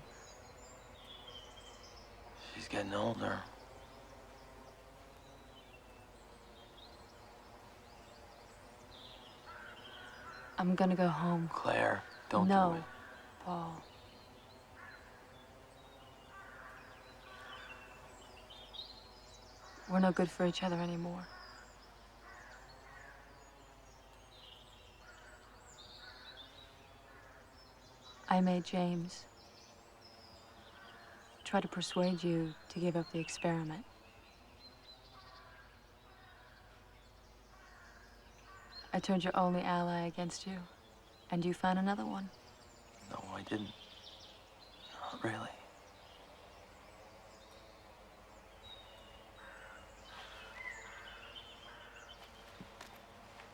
She's getting older. I'm gonna go home. Claire, don't no, do it. Paul. We're no good for each other anymore. I made James try to persuade you to give up the experiment. I turned your only ally against you, and you found another one. No, I didn't. Not really.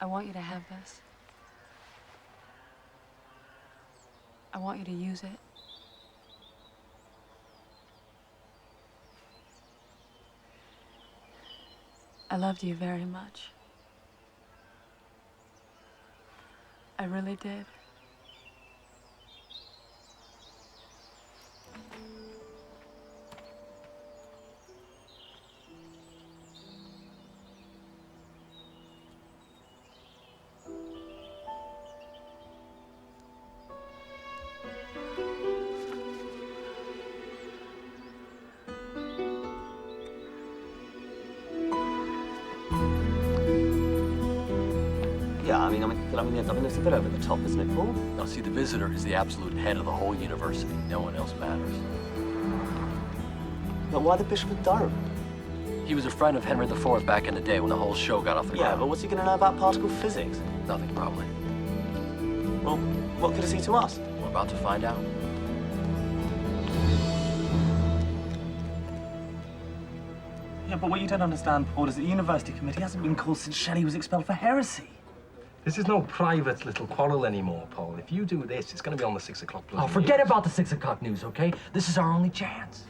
I want you to have this. I want you to use it. I loved you very much. I really did. Yeah, I mean, it's a bit over the top, isn't it, Paul? Now, see, the visitor is the absolute head of the whole university. No one else matters. But why the Bishop of Durham? He was a friend of Henry IV back in the day when the whole show got off the ground. Yeah, but what's he going to know about particle physics? Nothing, probably. Well, what could he see to us? We're about to find out. Yeah, but what you don't understand, Paul, is that the university committee hasn't been called since Shelley was expelled for heresy. This is no private little quarrel anymore, Paul. If you do this, it's going to be on the 6 o'clock bloody Oh, forget news. about the 6 o'clock news, okay? This is our only chance.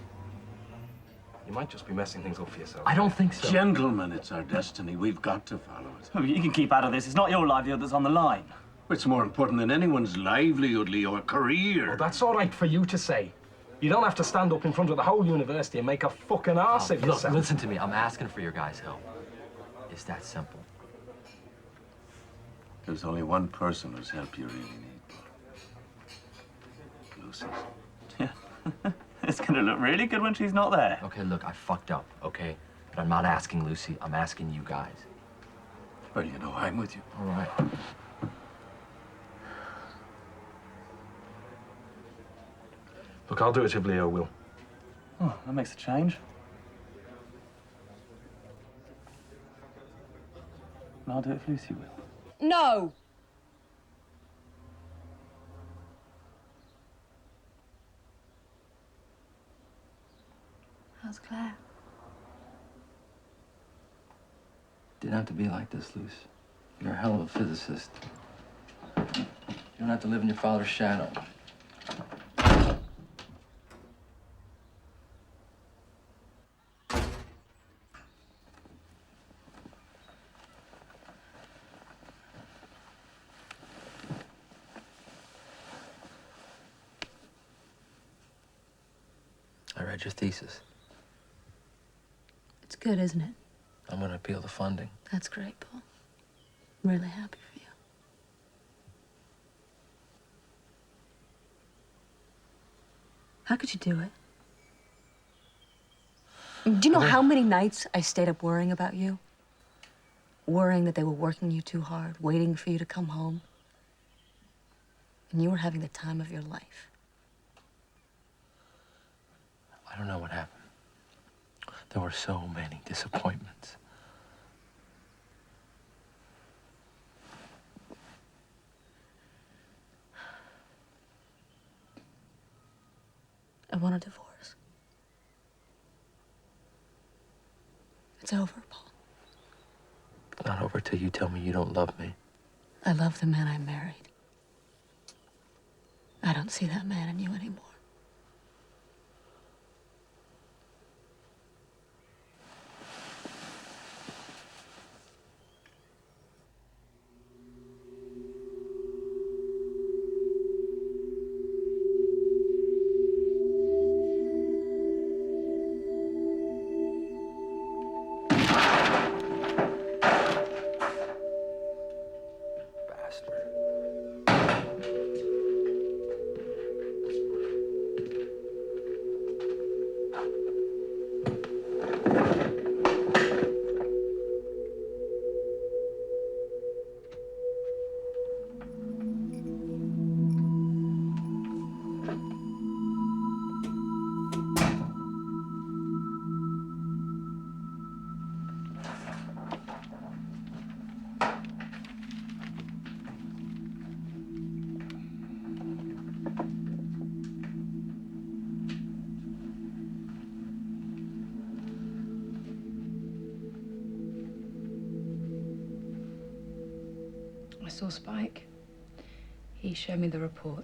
You might just be messing things up for yourself. I don't think so. Gentlemen, it's our destiny. We've got to follow it. Oh, you can keep out of this. It's not your livelihood that's on the line. It's more important than anyone's livelihood, Leo, a career. Well, that's all right for you to say. You don't have to stand up in front of the whole university and make a fucking arse of Look, yourself. listen to me. I'm asking for your guys' help. It's that simple. There's only one person whose help you really need. Lucy. Yeah. It's going to look really good when she's not there. Okay, look, I fucked up, okay? But I'm not asking Lucy. I'm asking you guys. Well, you know, I'm with you. All right. Look, I'll do it if Leo will. Oh, that makes a change. And I'll do it if Lucy will. No! How's Claire? Didn't have to be like this, Luce. You're a hell of a physicist. You don't have to live in your father's shadow. I read your thesis. It's good, isn't it? I'm gonna appeal the funding. That's great, Paul. I'm really happy for you. How could you do it? Do you know how many nights I stayed up worrying about you? Worrying that they were working you too hard, waiting for you to come home. And you were having the time of your life. I don't know what happened. There were so many disappointments. I want a divorce. It's over, Paul. It's not over till you tell me you don't love me. I love the man I married. I don't see that man in you anymore. I saw Spike. He showed me the report.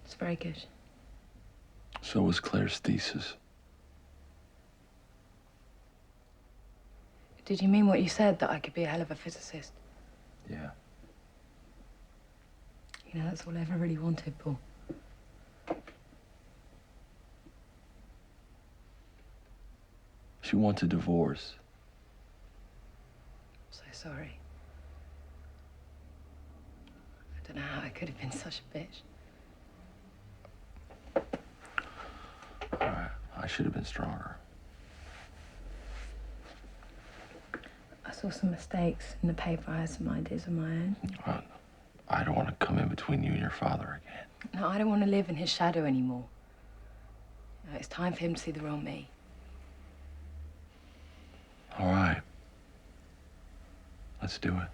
It's very good. So was Claire's thesis. Did you mean what you said, that I could be a hell of a physicist? Yeah. You know, that's all I ever really wanted, Paul. She wants a divorce. So sorry. I don't know how I could have been such a bitch. I should have been stronger. That's saw some mistakes in the paper. I had some ideas of my own. I don't want to come in between you and your father again. No, I don't want to live in his shadow anymore. No, it's time for him to see the real me. All right. Let's do it.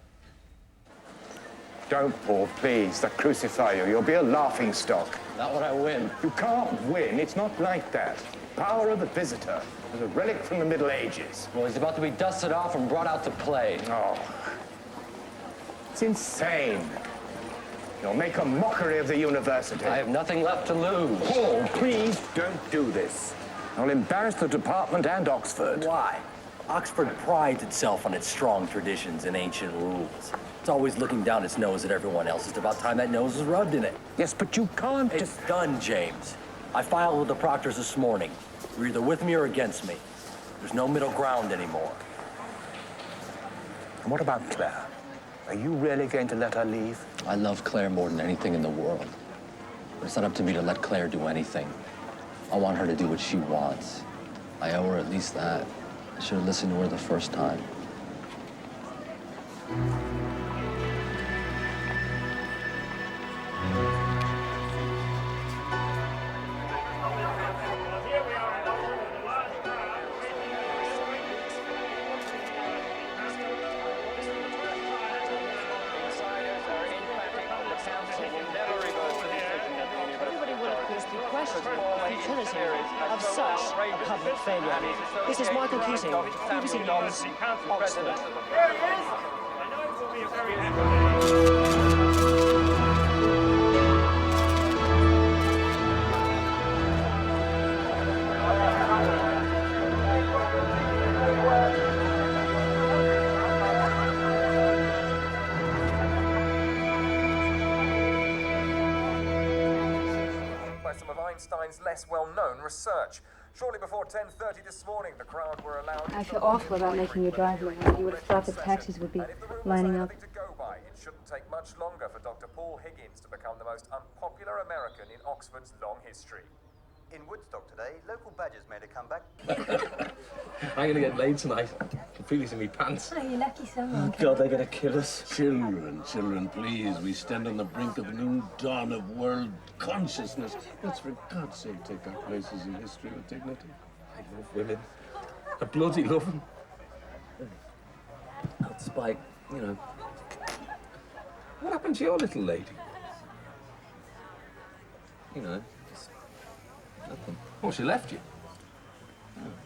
Don't, Paul, please. They'll crucify you. You'll be a laughing stock. Not when I win. You can't win. It's not like that. Power of the visitor is a relic from the Middle Ages. Well, he's about to be dusted off and brought out to play. Oh. It's insane. You'll make a mockery of the university. I have nothing left to lose. Paul, please don't do this. You'll embarrass the department and Oxford. Why? Oxford prides itself on its strong traditions and ancient rules. It's always looking down its nose at everyone else. It's about time that nose was rubbed in it. Yes, but you can't... It's done, James. I filed with the proctors this morning. You're either with me or against me. There's no middle ground anymore. And what about Claire? Are you really going to let her leave? I love Claire more than anything in the world. But it's not up to me to let Claire do anything. I want her to do what she wants. I owe her at least that. I should have listened to her the first time. Of such a public failure. This is Michael Keating, BBC News, Oxford. There he is! I know it will be a very happy by some of Einstein's less well-known research. Shortly before 10:30 this morning, the crowd were allowed... I feel awful about making you drive me. You would have thought the taxis would be lining up. to go by, it shouldn't take much longer for Dr. Paul Higgins to become the most unpopular American in Oxford's long history. In Woodstock today, local badgers made a comeback. I'm gonna get laid tonight. I can feel it in my pants. Oh, you lucky someone. God, they're gonna kill us. Children, please. We stand on the brink of a new dawn of world consciousness. Let's, for God's sake, take our places in history with dignity. I love women. I bloody love them. God, Spike, you know. What happened to your little lady? You know, just nothing. Oh, she left you?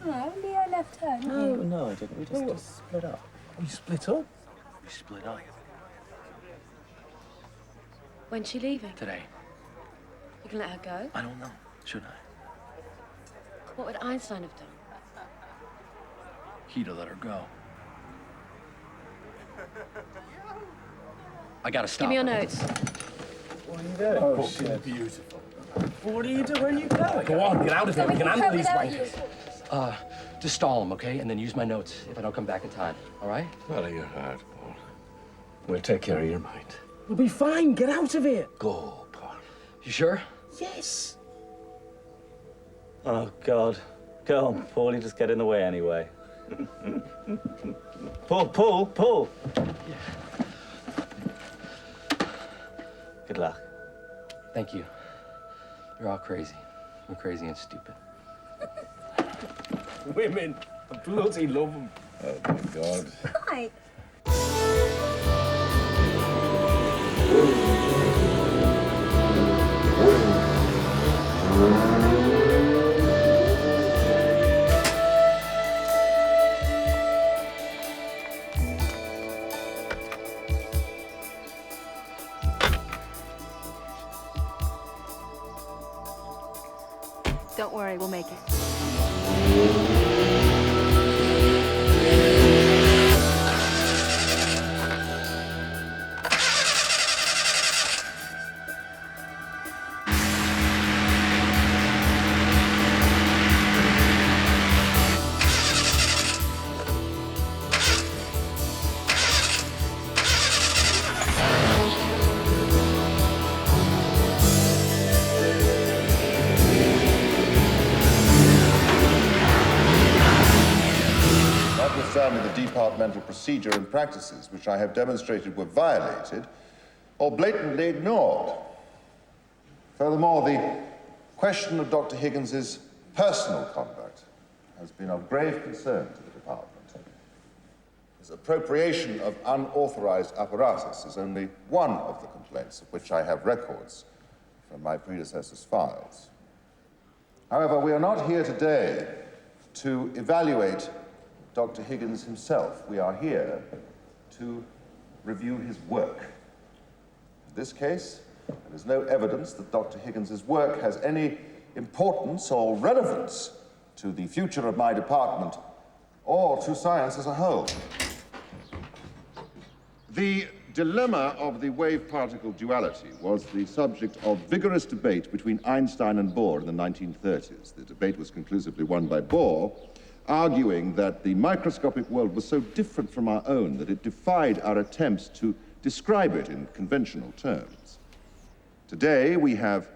No, Leo left her. No, I didn't. We just split up. We split up? We split up. When's she leaving? Today. You can let her go? I don't know. Should I? What would Einstein have done? He'd have let her go. I gotta stop. Give me your her. notes. What are you doing? Oh, she's beautiful. What are you doing? Where are you going? Go on, get out of here. We can handle these wankers. Just stall them, okay? And then use my notes if I don't come back in time, all right? Follow your heart, Paul. We'll take care of your mind. We'll be fine. Get out of here. Go, Paul. You sure? Yes. Oh, God. Go on, Paul. You just get in the way anyway. Paul! Good luck. Thank you. You're all crazy. You're crazy and stupid. Women. I bloody love them. Oh, my God. Hi. Don't worry, we'll make it. departmental procedure and practices which I have demonstrated were violated or blatantly ignored. Furthermore, the question of Dr. Higgins's personal conduct has been of grave concern to the department. His appropriation of unauthorized apparatus is only one of the complaints of which I have records from my predecessor's files. However, we are not here today to evaluate Dr. Higgins himself. We are here to review his work. In this case, there is no evidence that Dr. Higgins's work has any importance or relevance to the future of my department or to science as a whole. The dilemma of the wave-particle duality was the subject of vigorous debate between Einstein and Bohr in the 1930s. The debate was conclusively won by Bohr, arguing that the microscopic world was so different from our own that it defied our attempts to describe it in conventional terms. Today, we have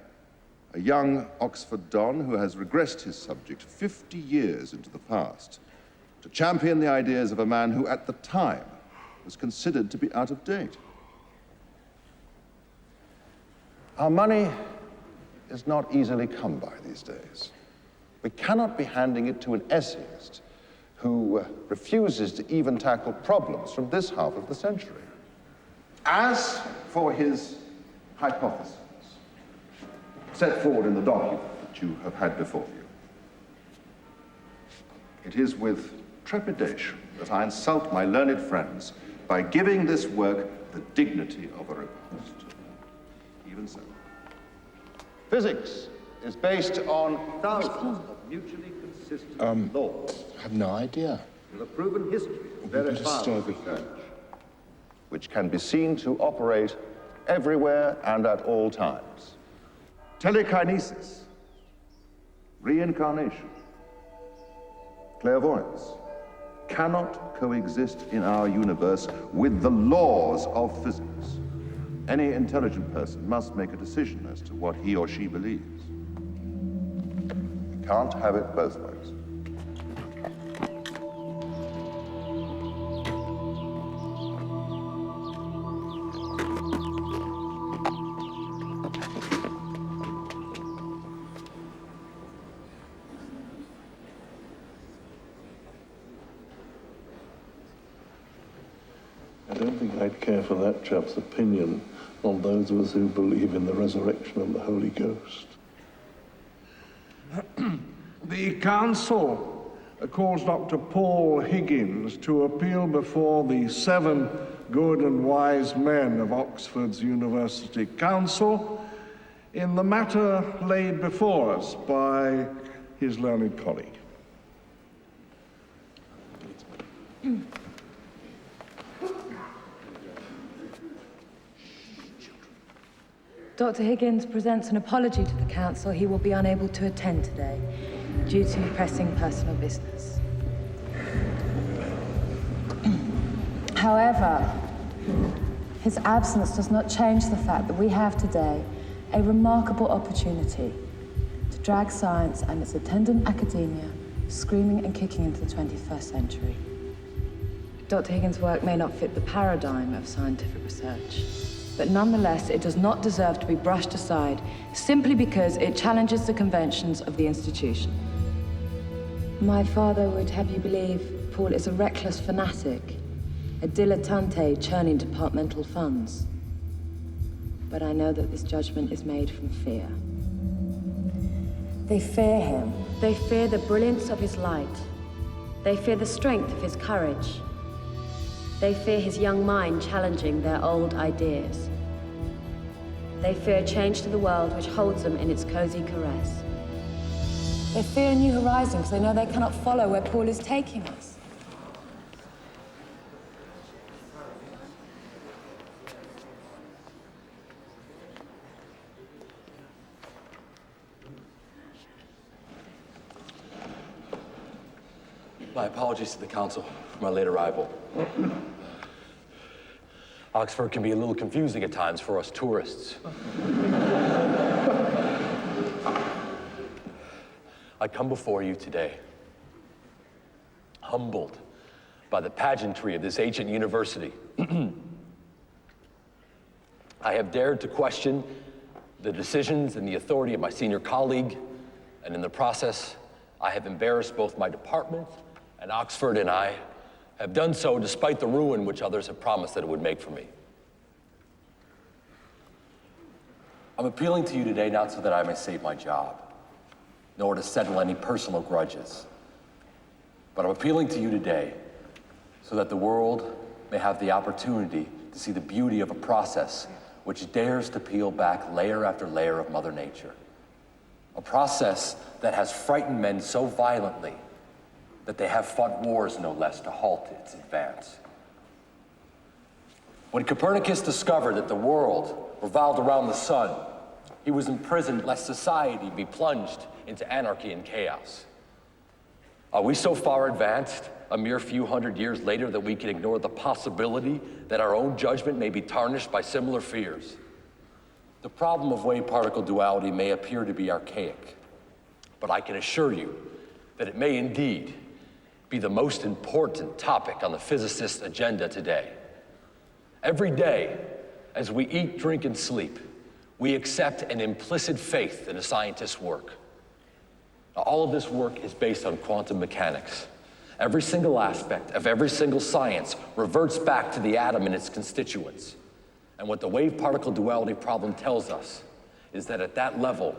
a young Oxford Don who has regressed his subject 50 years into the past to champion the ideas of a man who, at the time, was considered to be out of date. Our money is not easily come by these days. We cannot be handing it to an essayist who refuses to even tackle problems from this half of the century. As for his hypothesis, set forward in the document that you have had before you, it is with trepidation that I insult my learned friends by giving this work the dignity of a report. Even so, physics is based on thousands of mutually consistent laws. I have no idea. With a proven history of verifiable research, which can be seen to operate everywhere and at all times. Telekinesis, reincarnation, clairvoyance cannot coexist in our universe with the laws of physics. Any intelligent person must make a decision as to what he or she believes. You can't have it both ways. I don't think I'd care for that chap's opinion on those of us who believe in the resurrection and the Holy Ghost. The council calls Dr. Paul Higgins to appeal before the 7 good and wise men of Oxford's University Council in the matter laid before us by his learned colleague. Dr. Higgins presents an apology to the council. He will be unable to attend today due to pressing personal business. However, his absence does not change the fact that we have today a remarkable opportunity to drag science and its attendant academia screaming and kicking into the 21st century. Dr. Higgins' work may not fit the paradigm of scientific research, but nonetheless, it does not deserve to be brushed aside simply because it challenges the conventions of the institution. My father would have you believe Paul is a reckless fanatic, a dilettante churning departmental funds. But I know that this judgment is made from fear. They fear him. They fear the brilliance of his light. They fear the strength of his courage. They fear his young mind challenging their old ideas. They fear change to the world which holds them in its cozy caress. They fear a new horizon because they know they cannot follow where Paul is taking us. My apologies to the council for my late arrival. Oxford can be a little confusing at times for us tourists. I come before you today, humbled by the pageantry of this ancient university. I have dared to question the decisions and the authority of my senior colleague, and in the process, I have embarrassed both my department and Oxford, and I have done so despite the ruin which others have promised that it would make for me. I'm appealing to you today not so that I may save my job, nor to settle any personal grudges, but I'm appealing to you today so that the world may have the opportunity to see the beauty of a process which dares to peel back layer after layer of Mother Nature. A process that has frightened men so violently that they have fought wars no less to halt its advance. When Copernicus discovered that the world revolved around the sun, he was imprisoned lest society be plunged into anarchy and chaos. Are we so far advanced, a mere few hundred years later, that we can ignore the possibility that our own judgment may be tarnished by similar fears? The problem of wave-particle duality may appear to be archaic, but I can assure you that it may indeed be the most important topic on the physicist's agenda today. Every day, as we eat, drink, and sleep, we accept an implicit faith in a scientist's work. Now, all of this work is based on quantum mechanics. Every single aspect of every single science reverts back to the atom and its constituents. And what the wave-particle duality problem tells us is that at that level,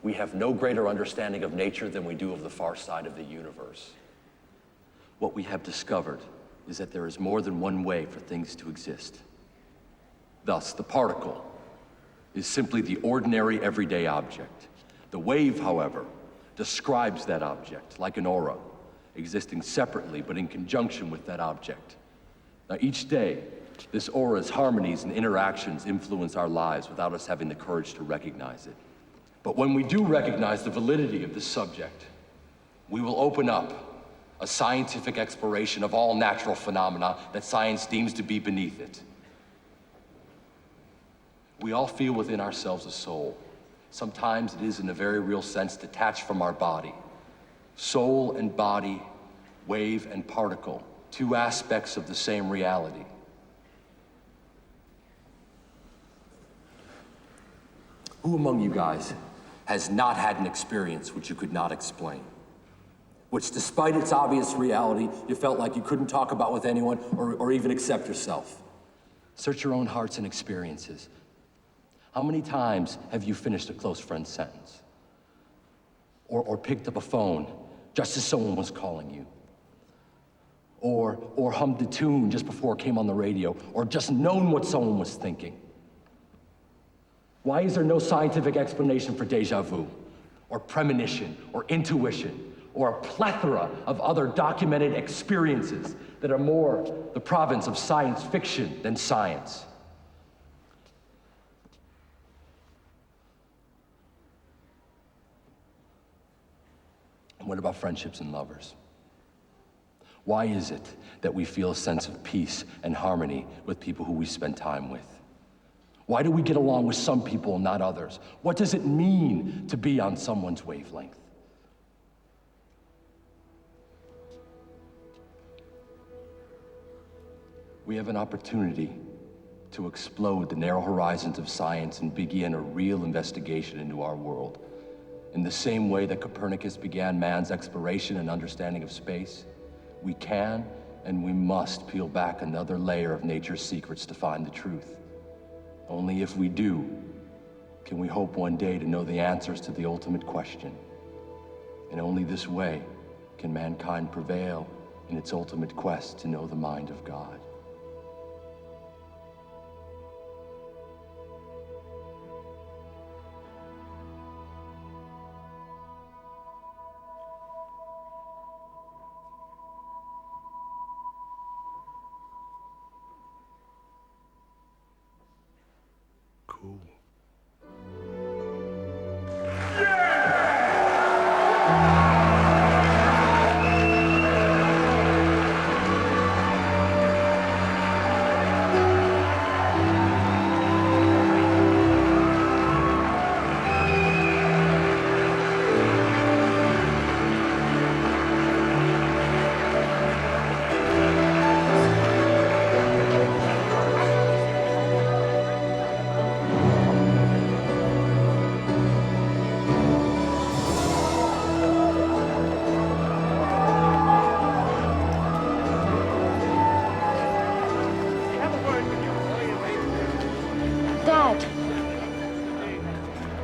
we have no greater understanding of nature than we do of the far side of the universe. What we have discovered is that there is more than one way for things to exist. Thus, the particle is simply the ordinary everyday object. The wave, however, describes that object like an aura, existing separately but in conjunction with that object. Now, each day, this aura's harmonies and interactions influence our lives without us having the courage to recognize it. But when we do recognize the validity of this subject, we will open up a scientific exploration of all natural phenomena that science deems to be beneath it. We all feel within ourselves a soul. Sometimes it is, in a very real sense, detached from our body. Soul and body, wave and particle, two aspects of the same reality. Who among you guys has not had an experience which you could not explain? Which, despite its obvious reality, you felt like you couldn't talk about with anyone or even accept yourself? Search your own hearts and experiences. How many times have you finished a close friend's sentence? Or picked up a phone just as someone was calling you? Or hummed a tune just before it came on the radio? Or just known what someone was thinking? Why is there no scientific explanation for déjà vu, or premonition, or intuition, or a plethora of other documented experiences that are more the province of science fiction than science? And what about friendships and lovers? Why is it that we feel a sense of peace and harmony with people who we spend time with? Why do we get along with some people and not others? What does it mean to be on someone's wavelength? We have an opportunity to explode the narrow horizons of science and begin a real investigation into our world. In the same way that Copernicus began man's exploration and understanding of space, we can and we must peel back another layer of nature's secrets to find the truth. Only if we do, can we hope one day to know the answers to the ultimate question. And only this way can mankind prevail in its ultimate quest to know the mind of God. Cool.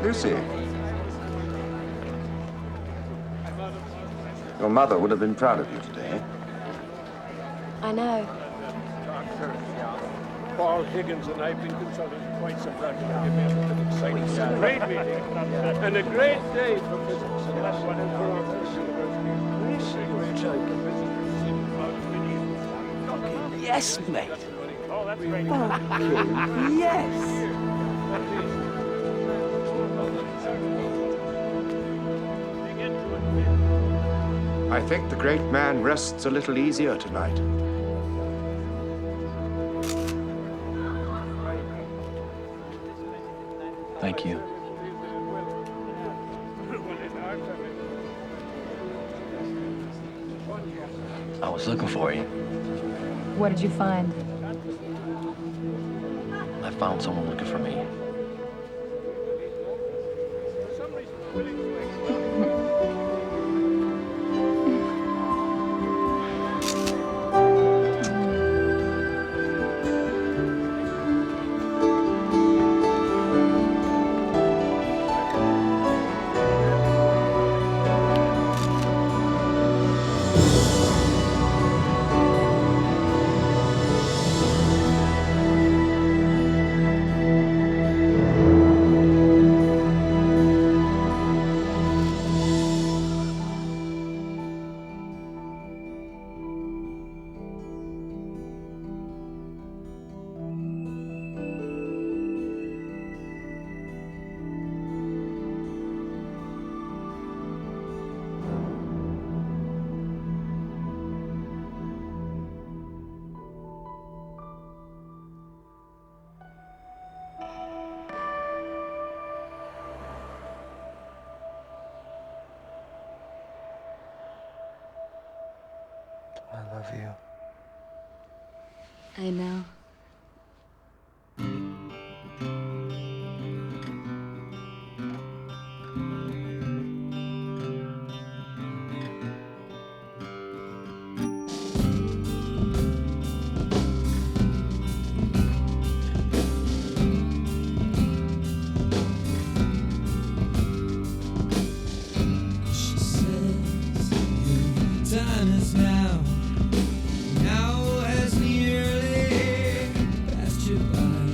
Lucy. Your mother would have been proud of you today. I know. Paul Higgins and I have been consulting quite some time to give me a bit of exciting. It's a great meeting and a great day for physics and that's what for our university. Yes, mate. Oh, that's great. Fucking yes. I think the great man rests a little easier tonight. Thank you. I was looking for you. What did you find? I found someone looking for me. I love you. I know. She says, time is now. Now has nearly passed you by.